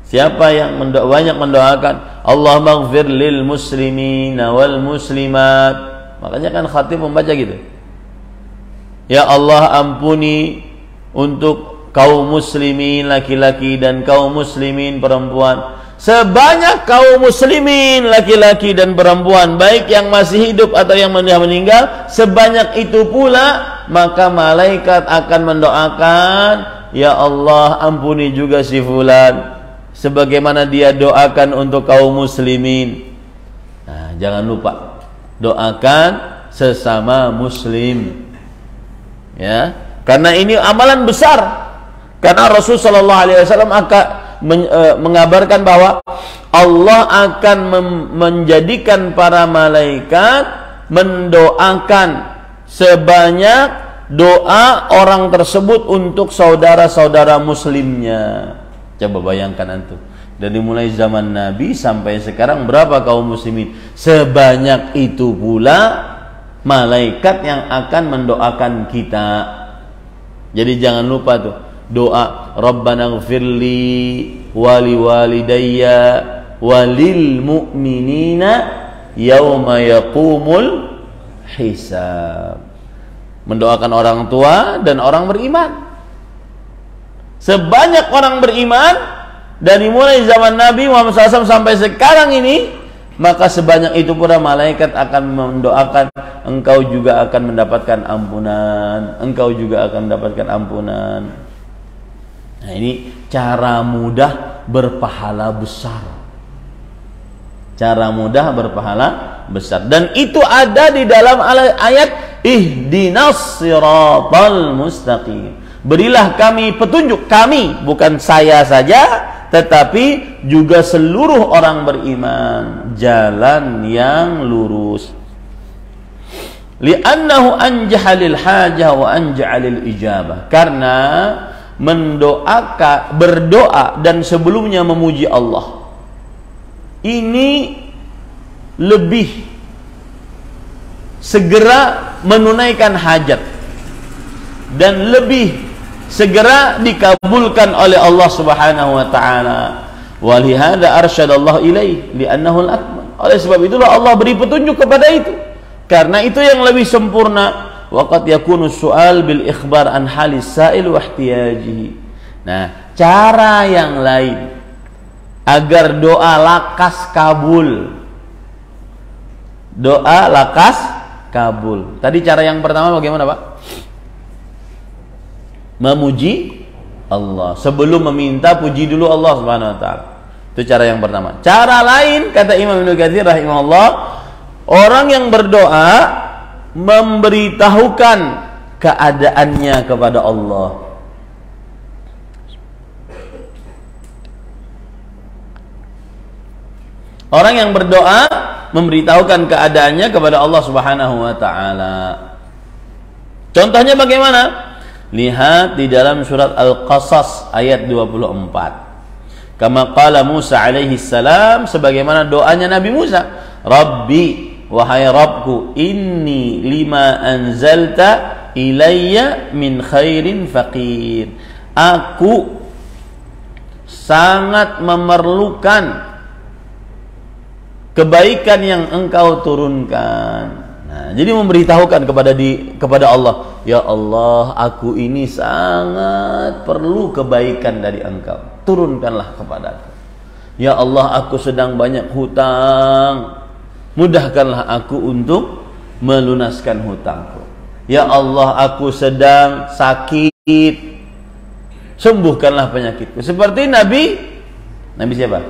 siapa yang banyak mendoakan Allahumma ighfir lil muslimina wal muslimat, makanya kan khatib membaca gitu, ya Allah ampuni untuk kaum muslimin laki-laki dan kaum muslimin perempuan, sebanyak kaum muslimin laki-laki dan perempuan, baik yang masih hidup atau yang meninggal, sebanyak itu pula maka malaikat akan mendoakan, ya Allah ampuni juga si fulan sebagaimana dia doakan untuk kaum muslimin. Nah, jangan lupa doakan sesama muslim, ya, karena ini amalan besar. Karena Rasul sallallahu alaihi wasallam akan mengabarkan bahwa Allah akan menjadikan para malaikat mendoakan sebanyak doa orang tersebut untuk saudara-saudara muslimnya. Coba bayangkan antum, dari mulai zaman Nabi sampai sekarang berapa kaum muslimin? Sebanyak itu pula malaikat yang akan mendoakan kita. Jadi jangan lupa tuh doa Rabbana ighfirli wali walidayya walil mu'minina yauma yaqumul hisab. Mendoakan orang tua dan orang beriman. Sebanyak orang beriman dari mulai zaman Nabi Muhammad SAW sampai sekarang ini, maka sebanyak itu pula malaikat akan mendoakan engkau juga akan mendapatkan ampunan, engkau juga akan mendapatkan ampunan. Nah, ini cara mudah berpahala besar. Cara mudah berpahala besar. Dan itu ada di dalam ayat ihdinas siratal mustaqim. Berilah kami petunjuk, kami, bukan saya saja, tetapi juga seluruh orang beriman, jalan yang lurus. Li'annahu anjahalil hajah wa anjalil ijabah. Karena mendoakan, berdoa dan sebelumnya memuji Allah ini lebih segera menunaikan hajat dan lebih segera dikabulkan oleh Allah Subhanahu wa taala. Walihada arsyadallahu ilaih li'annahu al-akmal. Oleh sebab itulah Allah beri petunjuk kepada itu, karena itu yang lebih sempurna. Waqad yakunu su'al bil ikhbar an halis sa'il wa ihtiyajihi. Nah, cara yang lain agar doa lakas kabul. Doa lakas kabul. Tadi cara yang pertama bagaimana, Pak? Memuji Allah. Sebelum meminta, puji dulu Allah Subhanahu wa taala. Itu cara yang pertama. Cara lain, kata Imam Ibnu Katsir rahimahullah, orang yang berdoa memberitahukan keadaannya kepada Allah. Orang yang berdoa memberitahukan keadaannya kepada Allah Subhanahu wa taala. Contohnya bagaimana? Lihat di dalam surat Al-Qasas ayat 24. Kama qala Musa alaihi salam, sebagaimana doanya Nabi Musa, Rabbi, wahai Rabbku, inni lima anzalta ilayya min khairin faqir. Aku sangat memerlukan kebaikan yang engkau turunkan. Nah, jadi memberitahukan kepada Allah, ya Allah, aku ini sangat perlu kebaikan dari engkau, turunkanlah kepadaku. Ya Allah, aku sedang banyak hutang, mudahkanlah aku untuk melunaskan hutangku. Ya Allah, aku sedang sakit, sembuhkanlah penyakitku. Seperti Nabi siapa?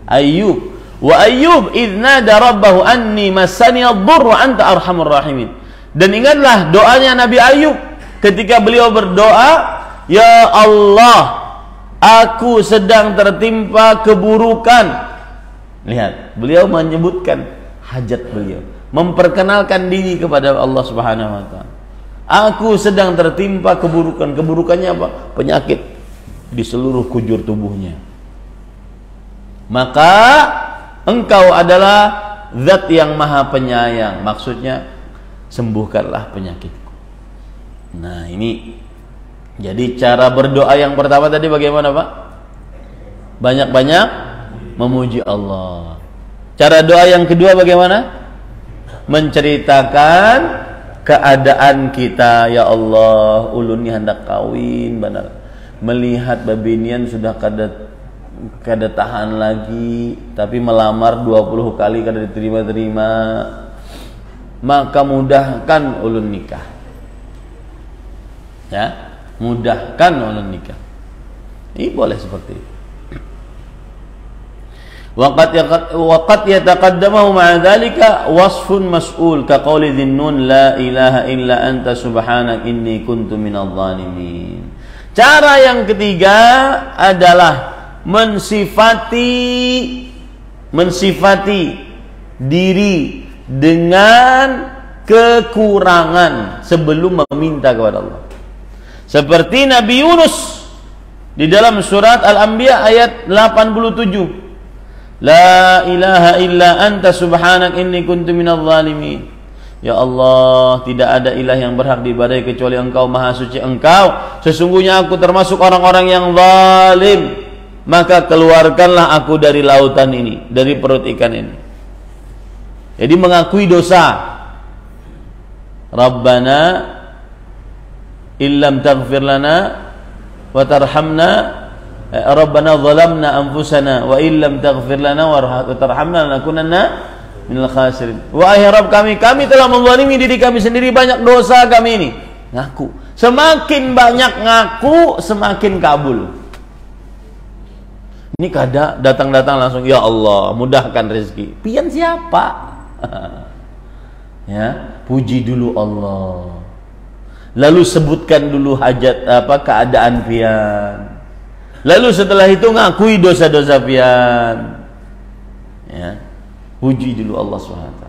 Ayyub. Wa Ayyub idh nada rabbahu anni massani ad-durr wa anta arhamur rahimin. Dan ingatlah doanya Nabi Ayyub ketika beliau berdoa, ya Allah, aku sedang tertimpa keburukan. Lihat, beliau menyebutkan hajat beliau. memperkenalkan diri kepada Allah Subhanahu wa taala. Aku sedang tertimpa keburukan. Keburukannya apa? Penyakit di seluruh kujur tubuhnya. Maka engkau adalah zat yang maha penyayang. Maksudnya sembuhkanlah penyakitku. Nah ini, jadi cara berdoa yang pertama tadi bagaimana Pak? Banyak-banyak memuji Allah. Cara doa yang kedua bagaimana? Menceritakan keadaan kita. Ya Allah, ulun ni hendak kawin benar. Melihat babinian sudah kada tahan lagi, tapi melamar 20 kali kada diterima-terima. Maka mudahkan ulun nikah. Ya, mudahkan ulun nikah. Ini boleh seperti itu. Waqad yataqaddamahu ma'a dhalika wasfun mas'ul ka qawli dhinnun la ilaha illa anta subhanak inni kuntu minadh dhalimin. Cara yang ketiga adalah mensifati diri dengan kekurangan sebelum meminta kepada Allah. Seperti Nabi Yunus di dalam surat Al-Anbiya ayat 87. La ilaha illa anta subhanak inni kuntu minadh dhalimin. Ya Allah, tidak ada ilah yang berhak diibadahi kecuali Engkau, maha suci Engkau. Sesungguhnya aku termasuk orang-orang yang zalim. Maka keluarkanlah aku dari lautan ini, dari perut ikan ini. Jadi mengakui dosa. Rabbana illam taghfir lana wa tarhamna, Rabbana zalamna anfusana wa illam taghfir lana wa tarhamna lanakunanna minal khasirin. Wahai Rabb kami telah menzalimi diri kami sendiri, banyak dosa kami ini. Ngaku. Semakin banyak ngaku, semakin kabul. Ini kada datang-datang langsung, ya Allah mudahkan rezeki. Pian siapa? Ya, puji dulu Allah. Lalu sebutkan dulu hajat keadaan pian. Lalu setelah itu ngakui dosa-dosa pian. Ya, puji dulu Allah SWT.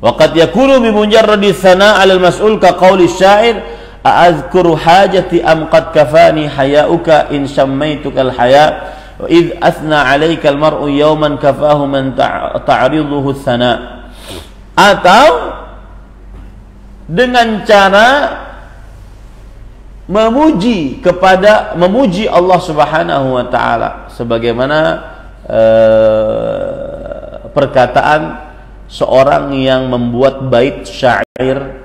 Waqad yakunu bi mujarradi tsana' 'ala al-mas'ul ka qauli syair a'adhkuru hajati am qad kafani haya'uka in sammaituka al-haya' wa idh athna 'alaika al-mar'u yawman kafahu man ta'riduhu tsana'. Atau dengan cara memuji Allah Subhanahu wa taala sebagaimana perkataan seorang yang membuat bait syair,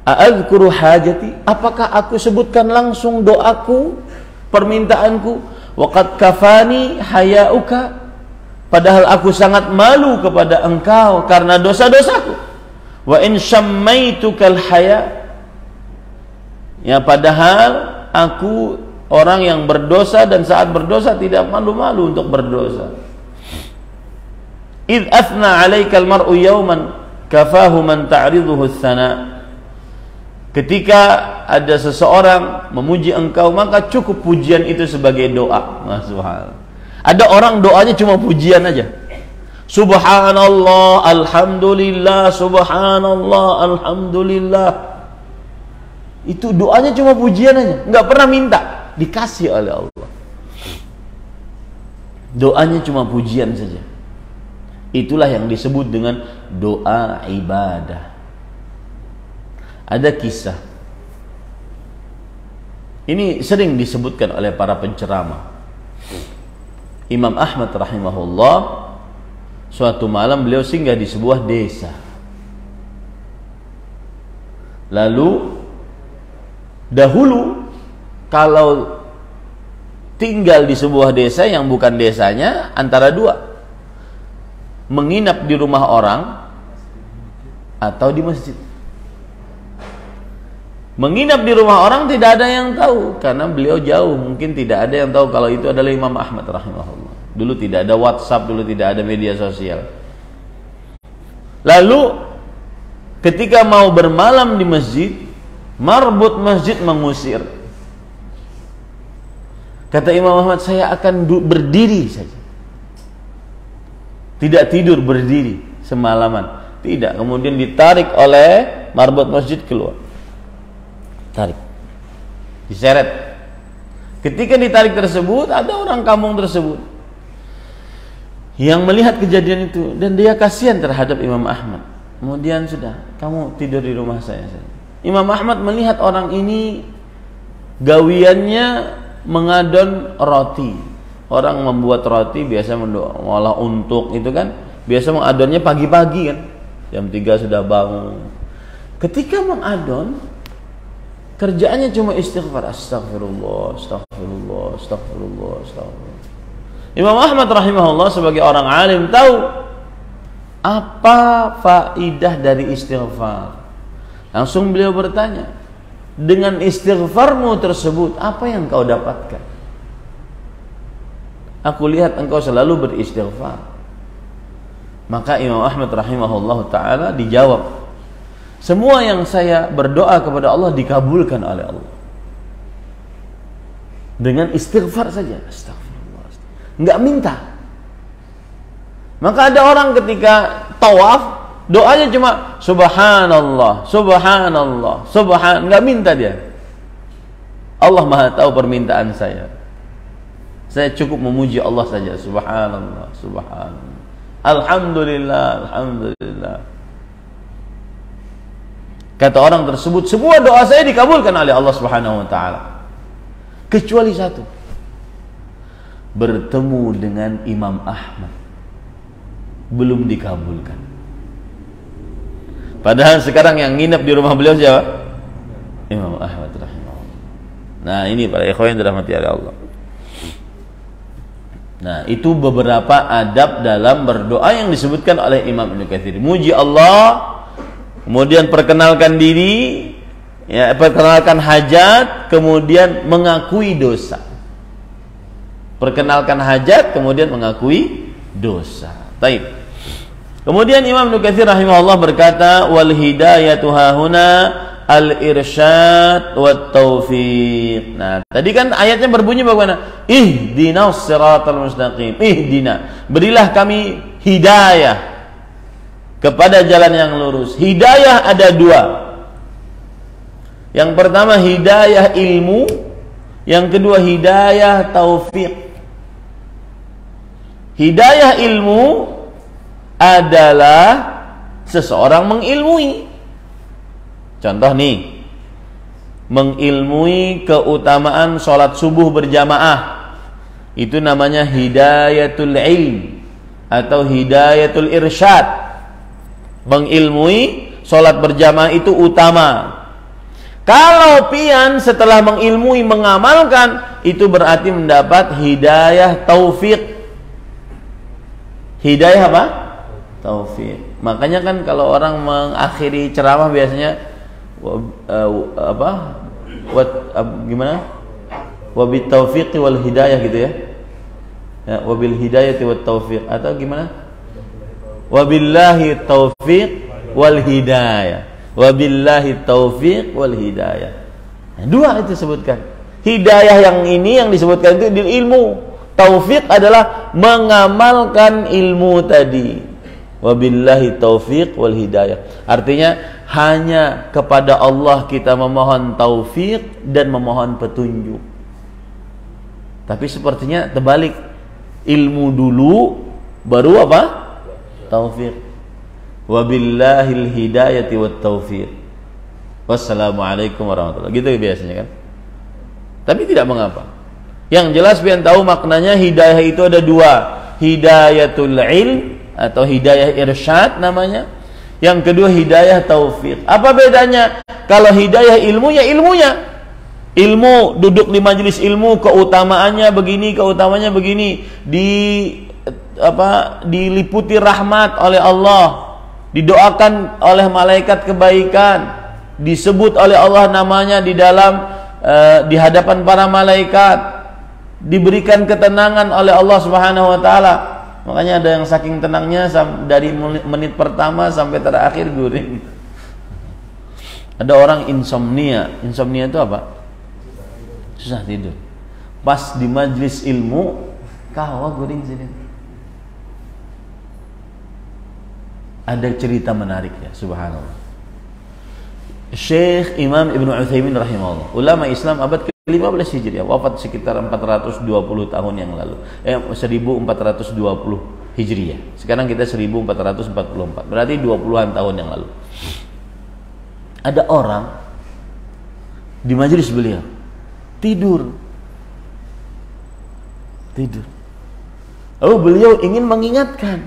a'adzkuru hajati, apakah aku sebutkan langsung doaku, permintaanku, waqad kafani haya'uka, padahal aku sangat malu kepada engkau karena dosa-dosaku, wa in syammaituka al-haya', ya padahal aku orang yang berdosa dan saat berdosa tidak malu-malu untuk berdosa. Idh athna 'alaikal mar'u yawman kafahu man ta'riduhu tsana. Ketika ada seseorang memuji engkau, maka cukup pujian itu sebagai doa. Nah, subhanallah. Ada orang doanya cuma pujian aja. Subhanallah, alhamdulillah, subhanallah, alhamdulillah. Itu doanya cuma pujian aja, nggak pernah minta, dikasih oleh Allah. Doanya cuma pujian saja. Itulah yang disebut dengan doa ibadah. Ada kisah. Ini sering disebutkan oleh para penceramah. Imam Ahmad rahimahullah, suatu malam beliau singgah di sebuah desa. Lalu dahulu kalau tinggal di sebuah desa yang bukan desanya, antara dua, menginap di rumah orang atau di masjid. Menginap di rumah orang tidak ada yang tahu karena beliau jauh, mungkin tidak ada yang tahu kalau itu adalah Imam Ahmad rahimahullah. Dulu tidak ada WhatsApp, dulu tidak ada media sosial. Lalu ketika mau bermalam di masjid, marbut masjid mengusir. Kata Imam Ahmad, saya akan berdiri saja, tidak tidur, berdiri semalaman Tidak, kemudian ditarik oleh marbot masjid keluar. Tarik. Diseret. Ketika ditarik tersebut, ada orang kampung tersebut yang melihat kejadian itu dan dia kasihan terhadap Imam Ahmad. Kemudian sudah, kamu tidur di rumah saya. Imam Ahmad melihat orang ini gawiannya mengadon roti. Orang membuat roti biasa mengolah untuk itu kan, biasa mengadonnya pagi-pagi kan. Jam 3 sudah bangun. Ketika mengadon, kerjaannya cuma istighfar, astagfirullah, astagfirullah, astagfirullah, astagfirullah. Imam Ahmad rahimahullah sebagai orang alim tahu apa faidah dari istighfar. Langsung beliau bertanya, dengan istighfarmu tersebut apa yang kau dapatkan? Aku lihat engkau selalu beristighfar. Maka Imam Ahmad rahimahullah ta'ala dijawab, semua yang saya berdoa kepada Allah dikabulkan oleh Allah dengan istighfar saja. Astagfirullah, nggak minta. Maka ada orang ketika tawaf doanya cuma subhanallah, subhanallah, nggak minta dia. Allah Maha tahu permintaan saya. Saya cukup memuji Allah saja. Subhanallah, subhanallah, alhamdulillah, alhamdulillah. Kata orang tersebut, semua doa saya dikabulkan oleh Allah Subhanahu wa taala. Kecuali satu. Bertemu dengan Imam Ahmad. Belum dikabulkan. Padahal sekarang yang nginep di rumah beliau siapa? Imam Ahmad rahimahullah. Nah, ini para ikhwan yang dirahmati oleh Allah. Nah, itu beberapa adab dalam berdoa yang disebutkan oleh Imam Ibnu Katsir. Muji Allah, kemudian perkenalkan diri, ya, perkenalkan hajat, kemudian mengakui dosa. Perkenalkan hajat, kemudian mengakui dosa. Baik. Kemudian Imam Ibnu Katsir rahimahullah berkata, wal hidayatu hahuna al-irsyad wat taufiq. Nah, tadi kan ayatnya berbunyi bagaimana? Ihdinas siratal mustaqim. Ihdina, berilah kami hidayah kepada jalan yang lurus. Hidayah ada dua. Yang pertama hidayah ilmu, yang kedua hidayah taufik. Hidayah ilmu adalah seseorang mengilmui. Contoh nih, mengilmui keutamaan sholat subuh berjamaah. Itu namanya hidayatul ilm atau hidayatul irsyad. Mengilmui sholat berjamaah itu utama. Kalau pian setelah mengilmui mengamalkan, itu berarti mendapat hidayah taufik. Hidayah apa? Taufik. Makanya kan kalau orang mengakhiri ceramah biasanya gimana? Wabit taufiqi wal hidayah gitu ya. Ya, wabil hidayati wat taufiq atau gimana? Wabillahi taufiq wal hidayah. Wabillahi taufiq wal hidayah. Nah, dua itu sebutkan. Hidayah yang ini yang disebutkan itu di ilmu. Taufik adalah mengamalkan ilmu tadi. Wabillahi taufiq wal hidayah. Artinya hanya kepada Allah kita memohon taufik dan memohon petunjuk. Tapi sepertinya terbalik. Ilmu dulu baru apa? Taufik. Wabillahil hidayati wat taufiq. Wassalamualaikum warahmatullahi wabarakatuh. Gitu biasanya kan. Tapi tidak mengapa. Yang jelas pian tahu maknanya hidayah itu ada dua. Hidayatul ilm atau hidayah irsyad namanya. Yang kedua hidayah taufik. Apa bedanya? Kalau hidayah ilmu ya ilmunya. Ilmu duduk di majelis ilmu keutamaannya begini, keutamaannya begini. Diliputi rahmat oleh Allah. Didoakan oleh malaikat kebaikan. Disebut oleh Allah namanya di dalam di hadapan para malaikat. Diberikan ketenangan oleh Allah Subhanahu wa taala. Makanya ada yang saking tenangnya dari menit pertama sampai terakhir guring. Ada orang insomnia. Insomnia itu apa? Susah tidur. Pas di majlis ilmu, kawa guring sini. ada cerita menarik ya, subhanallah. Syekh Imam Ibnu Utsaimin rahimahullah, ulama Islam abad ke-15 Hijriah, wafat sekitar 420 tahun yang lalu. 1420 Hijriah. Sekarang kita 1444. Berarti 20-an tahun yang lalu. Ada orang di majelis beliau tidur. Lalu beliau ingin mengingatkan,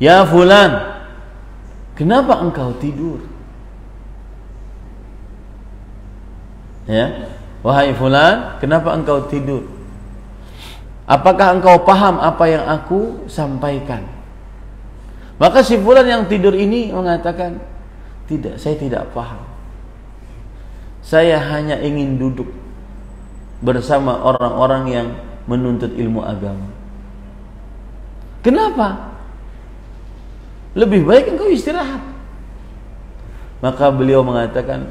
"Ya fulan, kenapa engkau tidur?" Ya, "Wahai fulan, kenapa engkau tidur? Apakah engkau paham apa yang aku sampaikan?" Maka si fulan yang tidur ini mengatakan, "Tidak, saya tidak paham. Saya hanya ingin duduk bersama orang-orang yang menuntut ilmu agama." Kenapa? Lebih baik engkau istirahat. Maka beliau mengatakan,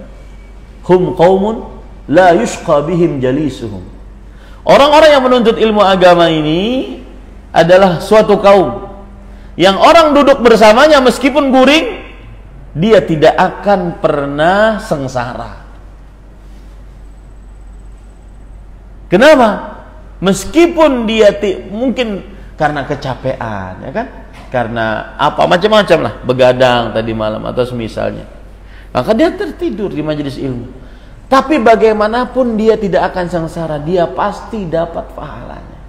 "Hum qaumun la yusqa bihim jalisuhum." Orang-orang yang menuntut ilmu agama ini adalah suatu kaum yang orang duduk bersamanya meskipun guring, dia tidak akan pernah sengsara. Kenapa? Meskipun dia mungkin karena kecapean, ya kan? Karena apa macam-macam lah, begadang tadi malam atau semisalnya. Maka dia tertidur di majelis ilmu. Tapi bagaimanapun dia tidak akan sengsara, dia pasti dapat pahalanya.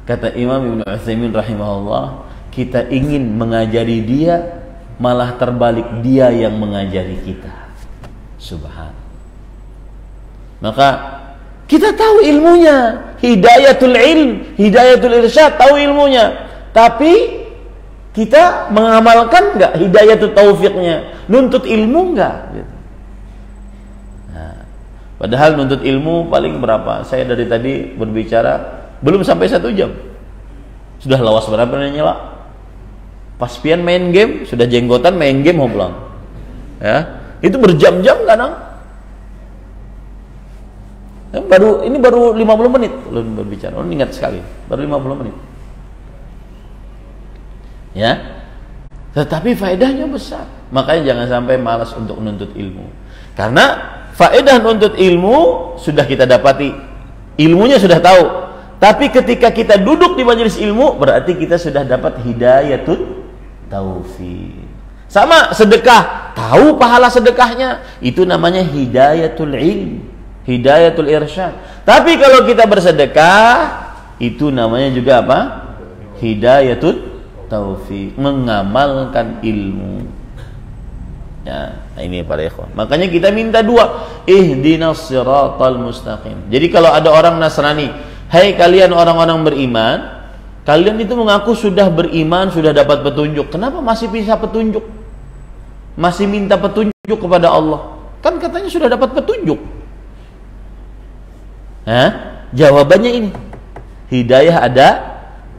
Kata Imam Ibnu Utsaimin rahimahullah, kita ingin mengajari dia, malah terbalik dia yang mengajari kita. Subhanallah. Maka kita tahu ilmunya, hidayatul ilm, hidayatul irsyad, tahu ilmunya. Tapi kita mengamalkan enggak hidayatul taufiknya? Nuntut ilmu enggak? Gitu. Nah, padahal nuntut ilmu paling berapa? Saya dari tadi berbicara belum sampai 1 jam. Sudah lawas berapa nyela? Pas pian main game, sudah jenggotan main game hoblang. Ya, itu berjam-jam kadang. Ini baru 50 menit belum berbicara. Oh, ingat sekali, baru 50 menit. Ya. Tetapi faedahnya besar. Makanya jangan sampai malas untuk menuntut ilmu. Karena faedah menuntut ilmu sudah kita dapati. Ilmunya sudah tahu. Tapi ketika kita duduk di majelis ilmu, berarti kita sudah dapat hidayatul taufik. Sama sedekah, tahu pahala sedekahnya, itu namanya hidayatul ilm, hidayatul irsyad. Tapi kalau kita bersedekah, itu namanya juga apa? Hidayatul taufik, mengamalkan ilmu. Ya, ini para ikhwan. Makanya kita minta dua, ihdinas siratal mustaqim. Jadi kalau ada orang Nasrani, "Hai kalian orang-orang beriman, kalian itu mengaku sudah beriman, sudah dapat petunjuk. Kenapa masih bisa petunjuk? Masih minta petunjuk kepada Allah? Kan katanya sudah dapat petunjuk." Jawabannya ini, hidayah ada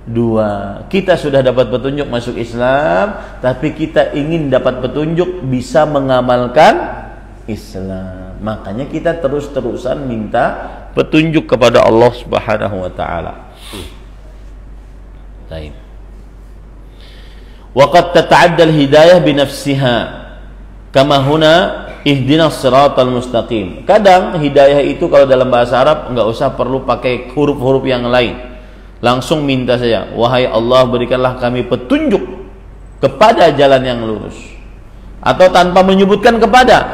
dua. Kita sudah dapat petunjuk masuk Islam, tapi kita ingin dapat petunjuk bisa mengamalkan Islam. Makanya kita terus-terusan minta petunjuk kepada Allah Subhanahu wa taala. Baik. Wa qad tata'adda al-hidayah bi nafsiha kama huna ihdinas siratal mustaqim. Kadang hidayah itu kalau dalam bahasa Arab enggak usah perlu pakai huruf-huruf yang lain. Langsung minta saja, "Wahai Allah, berikanlah kami petunjuk kepada jalan yang lurus." Atau tanpa menyebutkan kepada,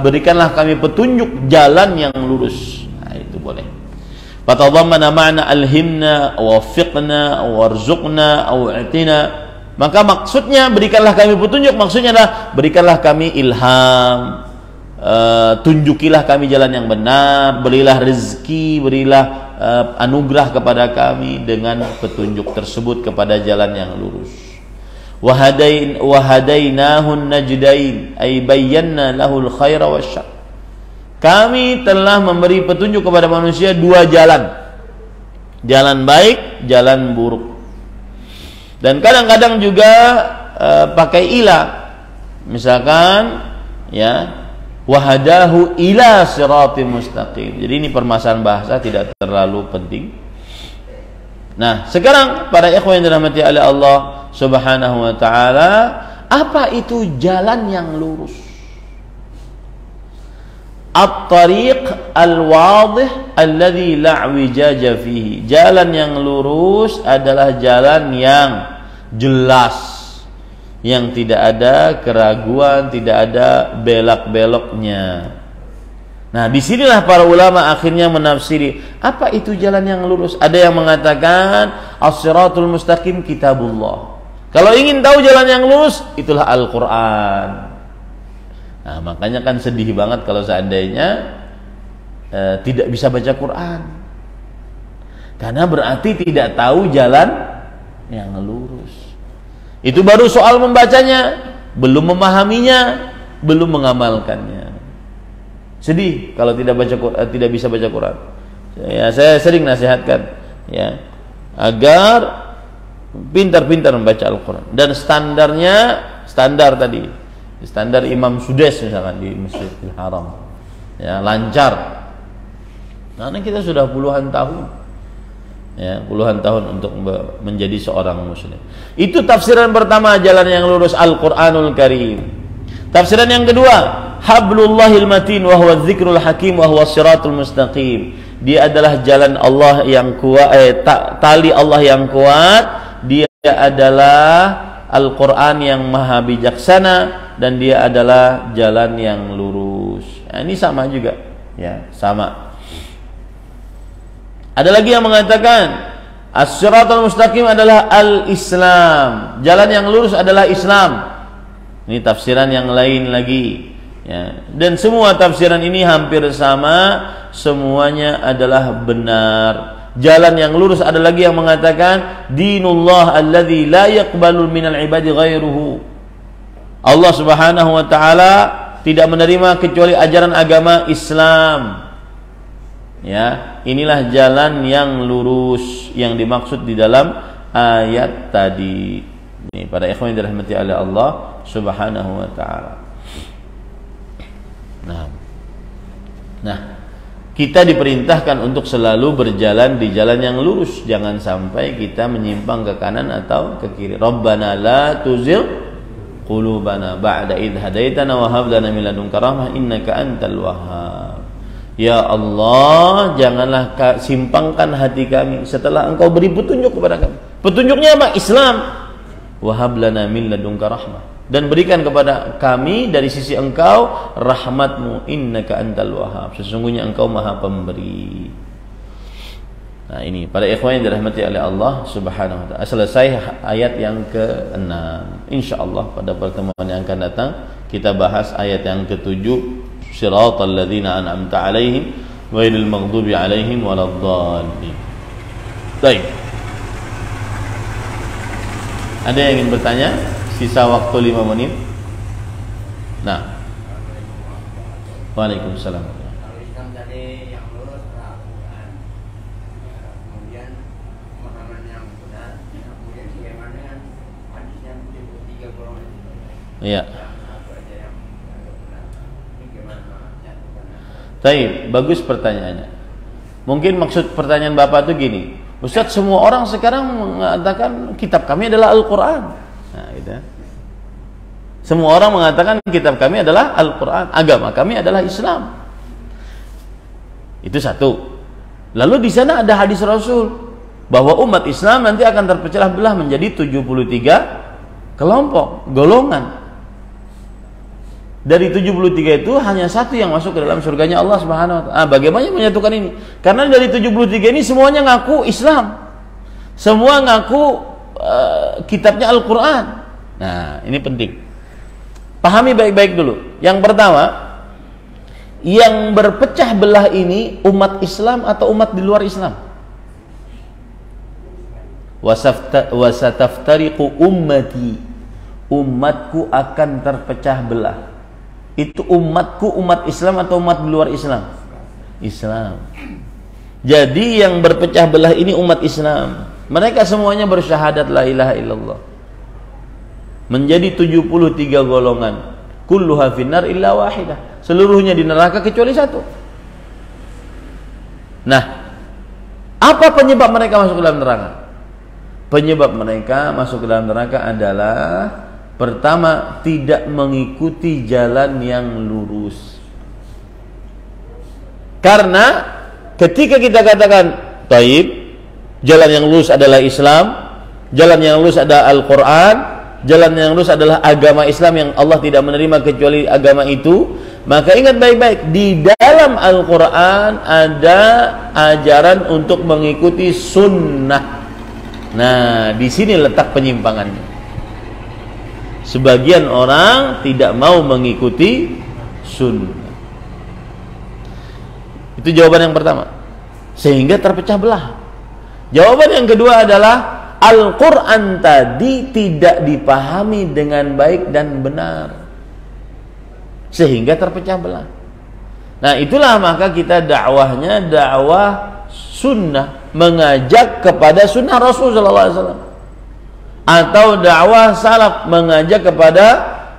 "Berikanlah kami petunjuk jalan yang lurus." Nah, itu boleh. Fatadhammana ma'na alhimna wafiqna warzuqna aw'atina. Maka maksudnya berikanlah kami petunjuk, maksudnya adalah berikanlah kami ilham, tunjukilah kami jalan yang benar, berilah rezeki, berilah anugerah kepada kami dengan petunjuk tersebut kepada jalan yang lurus. Wahadainahun najdain, ay bayyana lahul khaira wasyarr. Kami telah memberi petunjuk kepada manusia dua jalan, jalan baik, jalan buruk. Dan kadang-kadang juga pakai ilah, misalkan ya, wahadahu ila siratim mustaqim. Jadi ini permasalahan bahasa, tidak terlalu penting. Nah, sekarang para ikhwan yang dirahmati oleh Allah, Subhanahu wa taala. Apa itu jalan yang lurus? At-tariq al-wadih alladhi la wijaja fihi. Jalan yang lurus adalah jalan yang jelas, yang tidak ada keraguan, tidak ada belak-beloknya. Nah, disinilah para ulama akhirnya menafsiri apa itu jalan yang lurus. Ada yang mengatakan as-siratul mustaqim kitabullah. Kalau ingin tahu jalan yang lurus, itulah Al-Quran. Nah, makanya kan sedih banget kalau seandainya tidak bisa baca Quran, karena berarti tidak tahu jalan yang lurus. Itu baru soal membacanya, belum memahaminya, belum mengamalkannya. Sedih kalau tidak baca Quran, tidak bisa baca Quran. Ya, saya sering nasihatkan ya agar pintar-pintar membaca Al-Quran. Dan standar tadi, standar Imam Sudais misalkan di Masjidil Haram, ya, lancar. Karena kita sudah puluhan tahun, ya, puluhan tahun untuk menjadi seorang muslim. Itu tafsiran pertama, jalan yang lurus Al-Quranul Karim. Tafsiran yang kedua, hablullahil matin wa huwa dzikrul hakim wa huwa siratul mustaqim. Dia adalah jalan Allah yang kuat, tali Allah yang kuat. Dia adalah Al-Quran yang maha bijaksana, dan dia adalah jalan yang lurus. Nah, ini sama juga, ya, sama. Ada lagi yang mengatakan as-siratul mustaqim adalah al-Islam. Jalan yang lurus adalah Islam. Ini tafsiran yang lain lagi, ya. Dan semua tafsiran ini hampir sama, semuanya adalah benar. Jalan yang lurus ada lagi yang mengatakan dinullah alladzi la yaqbalu minal ibadi ghairuhu. Allah Subhanahu wa taala tidak menerima kecuali ajaran agama Islam. Ya, inilah jalan yang lurus yang dimaksud di dalam ayat tadi. Ini para ikhwan yang dirahmati oleh Allah Subhanahu wa taala. Nah, kita diperintahkan untuk selalu berjalan di jalan yang lurus, jangan sampai kita menyimpang ke kanan atau ke kiri. Rabbana la tuzigh qulubana ba'da idh hadaitana wa hab lana min ladunka rahmah innaka antal wahhab. Ya Allah, janganlah simpangkan hati kami setelah Engkau beri petunjuk kepada kami. Petunjuknya apa? Islam. Wa hab lana min ladunka rahmah. Dan berikan kepada kami dari sisi Engkau rahmatmu, innaka antal wahhab, sesungguhnya Engkau maha pemberi. Nah, ini para ikhwan yang dirahmati oleh Allah Subhanahu wa taala. Selesai ayat yang ke-6. Insyaallah pada pertemuan yang akan datang kita bahas ayat yang ke-7, siratal ladzina an'amta 'alaihim ghairil maghdubi 'alaihim waladdallin. Baik. Ada yang ingin bertanya? Sisa waktu 5 menit. Nah. Waalaikumsalam. Kalau Islam tadi yang lurus Al-Quran, kemudian pemahaman yang benar, kemudian bagaimana yang hadisnya 73 golongan. Iya. Satu aja yang benar. Ini gimana menyatukannya? Baik, bagus pertanyaannya. Mungkin maksud pertanyaan Bapak itu gini, Ustaz, semua orang sekarang mengatakan kitab kami adalah Al-Quran. Nah, gitu. Semua orang mengatakan kitab kami adalah Al-Quran, agama kami adalah Islam. Itu satu. Lalu di sana ada hadis Rasul bahwa umat Islam nanti akan terpecah belah menjadi 73 kelompok, golongan. Dari 73 itu hanya satu yang masuk ke dalam surganya Allah Subhanahu wa taala. Bagaimana menyatukan ini? Karena dari 73 ini semuanya ngaku Islam. Semua ngaku kitabnya Al-Quran. Nah, ini penting. Pahami baik-baik dulu. Yang pertama, yang berpecah belah ini umat Islam atau umat di luar Islam? Wasataftariqu ummati, umatku akan terpecah belah. Itu umatku, umat Islam atau umat di luar Islam? Islam. Jadi yang berpecah belah ini umat Islam. Mereka semuanya bersyahadat la ilaha illallah. Menjadi 73 golongan. Kulluha finnar illa wahidah. Seluruhnya di neraka kecuali satu. Nah, apa penyebab mereka masuk ke dalam neraka? penyebab mereka masuk ke dalam neraka adalah pertama, tidak mengikuti jalan yang lurus. Karena ketika kita katakan taib, jalan yang lurus adalah Islam, jalan yang lurus adalah Al-Quran, jalan yang lurus adalah agama Islam yang Allah tidak menerima kecuali agama itu, maka ingat baik-baik, di dalam Al-Quran ada ajaran untuk mengikuti sunnah. Nah, di sini letak penyimpangannya. Sebagian orang tidak mau mengikuti sunnah. Itu jawaban yang pertama, sehingga terpecah belah. Jawaban yang kedua adalah Al-Quran tadi tidak dipahami dengan baik dan benar, sehingga terpecah belah. Nah, itulah maka kita dakwahnya dakwah sunnah, mengajak kepada sunnah Rasul SAW, atau dakwah salaf, mengajak kepada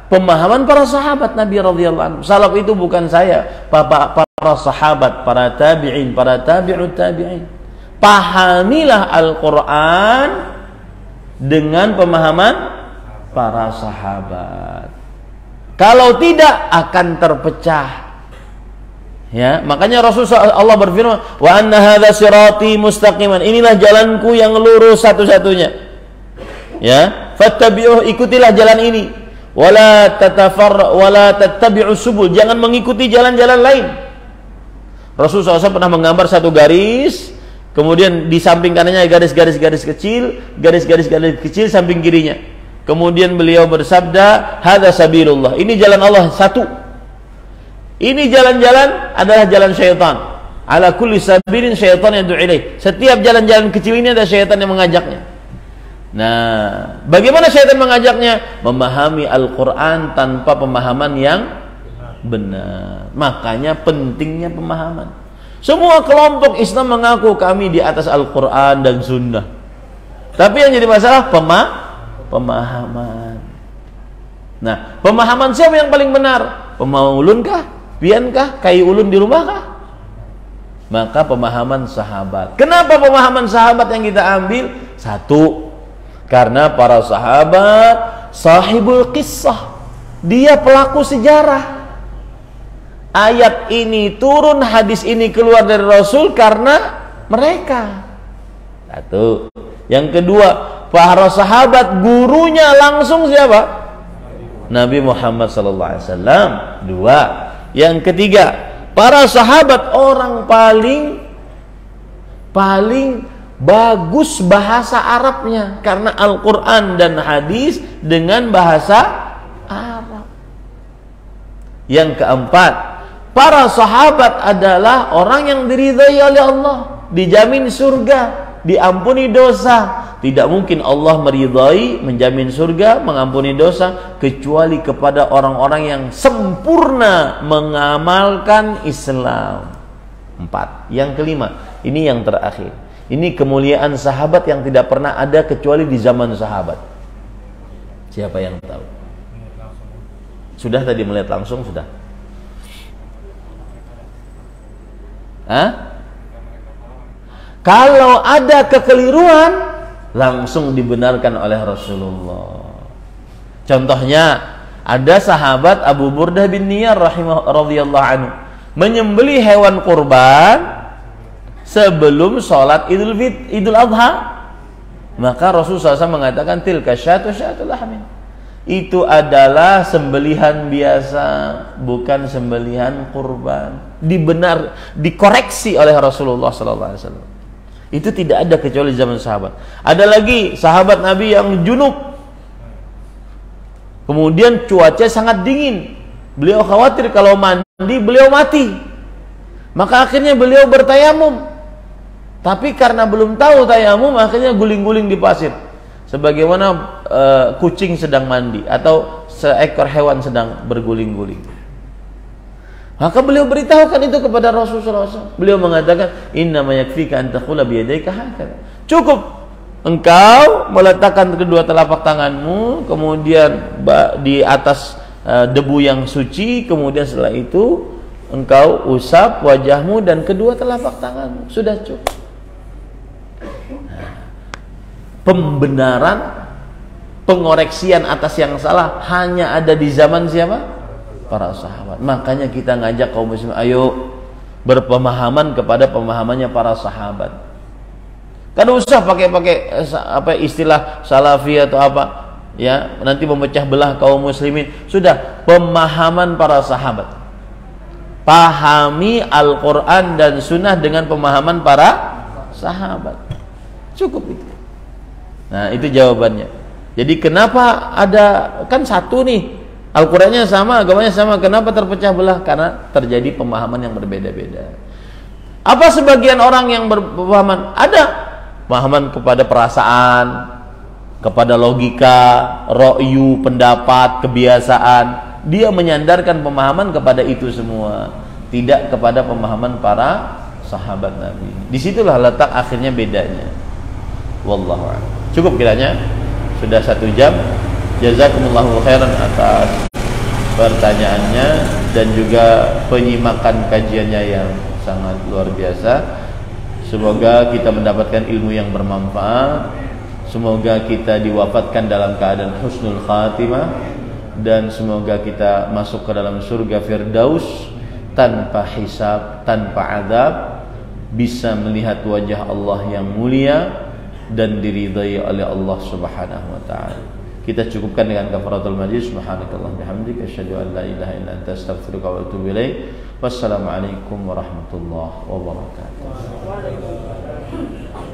pemahaman para sahabat Nabi radhiyallahu anhu. Salaf itu bukan saya, para sahabat, para tabi'in, para tabi'ut tabi'in. Pahamilah Al-Quran dengan pemahaman para sahabat. Kalau tidak akan terpecah. Ya, makanya Rasulullah Allah berfirman, "Wa anna hadza sirati mustaqiman." Inilah jalanku yang lurus satu-satunya. Ya, fattabi'uh, ikutilah jalan ini. Wala tattabi'us subul, jangan mengikuti jalan-jalan lain. Rasulullah SAW pernah menggambar satu garis, kemudian di samping kanannya garis-garis kecil, samping kirinya. Kemudian beliau bersabda, "Hadza sabilullah." Ini jalan Allah satu. Ini jalan-jalan adalah jalan syaitan. Ala kulli sabilin syaitan yad'u ilaih. Setiap jalan-jalan kecil ini ada syaitan yang mengajaknya. Nah, bagaimana syaitan mengajaknya? Memahami Al-Quran tanpa pemahaman yang benar. Makanya pentingnya pemahaman. Semua kelompok Islam mengaku kami di atas Al-Quran dan Sunnah, tapi yang jadi masalah pemahaman. Nah, pemahaman siapa yang paling benar? Pemaulunkah? Piankah? Kayu ulun di rumahkah? Maka pemahaman sahabat. Kenapa pemahaman sahabat yang kita ambil? Satu, karena para sahabat sahibul qissah, dia pelaku sejarah. Ayat ini turun, hadis ini keluar dari Rasul karena mereka. Satu. Yang kedua, para sahabat gurunya langsung siapa? Nabi Muhammad SAW. Dua. Yang ketiga, para sahabat orang paling bagus bahasa Arabnya, karena Al-Quran dan hadis dengan bahasa Arab. Yang keempat, para sahabat adalah orang yang diridhai oleh Allah, dijamin surga, diampuni dosa. Tidak mungkin Allah meridhai, menjamin surga, mengampuni dosa kecuali kepada orang-orang yang sempurna mengamalkan Islam. 4. Yang kelima, ini yang terakhir. Ini kemuliaan sahabat yang tidak pernah ada kecuali di zaman sahabat. Siapa yang tahu? Sudah tadi melihat langsung sudah? Kalau ada kekeliruan, langsung dibenarkan oleh Rasulullah. Contohnya, ada sahabat Abu Burdah bin Niyar radhiyallahu anhu menyembelih hewan kurban sebelum sholat Idul Adha. Maka Rasulullah SAW mengatakan, tilka syatul lahmin. Itu adalah sembelihan biasa, bukan sembelihan kurban. Dikoreksi oleh Rasulullah SAW. Itu tidak ada kecuali zaman sahabat. Ada lagi sahabat Nabi yang junub, kemudian cuaca sangat dingin, beliau khawatir kalau mandi beliau mati, maka akhirnya beliau bertayamum. Tapi karena belum tahu tayamum, akhirnya guling-guling di pasir, sebagaimana kucing sedang mandi atau seekor hewan sedang berguling-guling. Maka beliau beritahukan itu kepada Rasulullah SAW. Beliau mengatakan, inna ma yakfika an taqula bi yadayka hakadha. Cukup engkau meletakkan kedua telapak tanganmu, kemudian di atas debu yang suci, kemudian setelah itu engkau usap wajahmu dan kedua telapak tanganmu. Sudah cukup. pembenaran, pengoreksian atas yang salah hanya ada di zaman siapa? Para sahabat. Makanya kita ngajak kaum muslimin, ayo berpemahaman kepada pemahamannya para sahabat. Kan usah pakai apa istilah salafi atau apa, ya, nanti memecah belah kaum muslimin. Sudah, pemahaman para sahabat. Pahami Al-Quran dan Sunnah dengan pemahaman para sahabat. Cukup itu. Nah, itu jawabannya. Jadi kenapa ada, kan satu nih, Al-Qurannya sama, agamanya sama, kenapa terpecah belah? Karena terjadi pemahaman yang berbeda-beda. Apa sebagian orang yang berpemahaman? Ada pemahaman kepada perasaan, kepada logika, ro'yu, pendapat, kebiasaan. Dia menyandarkan pemahaman kepada itu semua, tidak kepada pemahaman para sahabat Nabi. Disitulah letak akhirnya bedanya. Wallahu a'lam. Cukup kiranya. Sudah 1 jam. Jazakumullahu khairan atas pertanyaannya dan juga penyimakan kajiannya yang sangat luar biasa. Semoga kita mendapatkan ilmu yang bermanfaat. Semoga kita diwafatkan dalam keadaan husnul khatimah, dan semoga kita masuk ke dalam surga Firdaus tanpa hisab, tanpa azab, bisa melihat wajah Allah yang mulia dan diridai oleh Allah Subhanahu wa taala. Kita cukupkan dengan kafaratul majlis. Subhanakallah bihamdika asyhadu an la ilaha illa anta astaghfiruka wa atubu ilaik. Wassalamualaikum warahmatullahi wabarakatuh.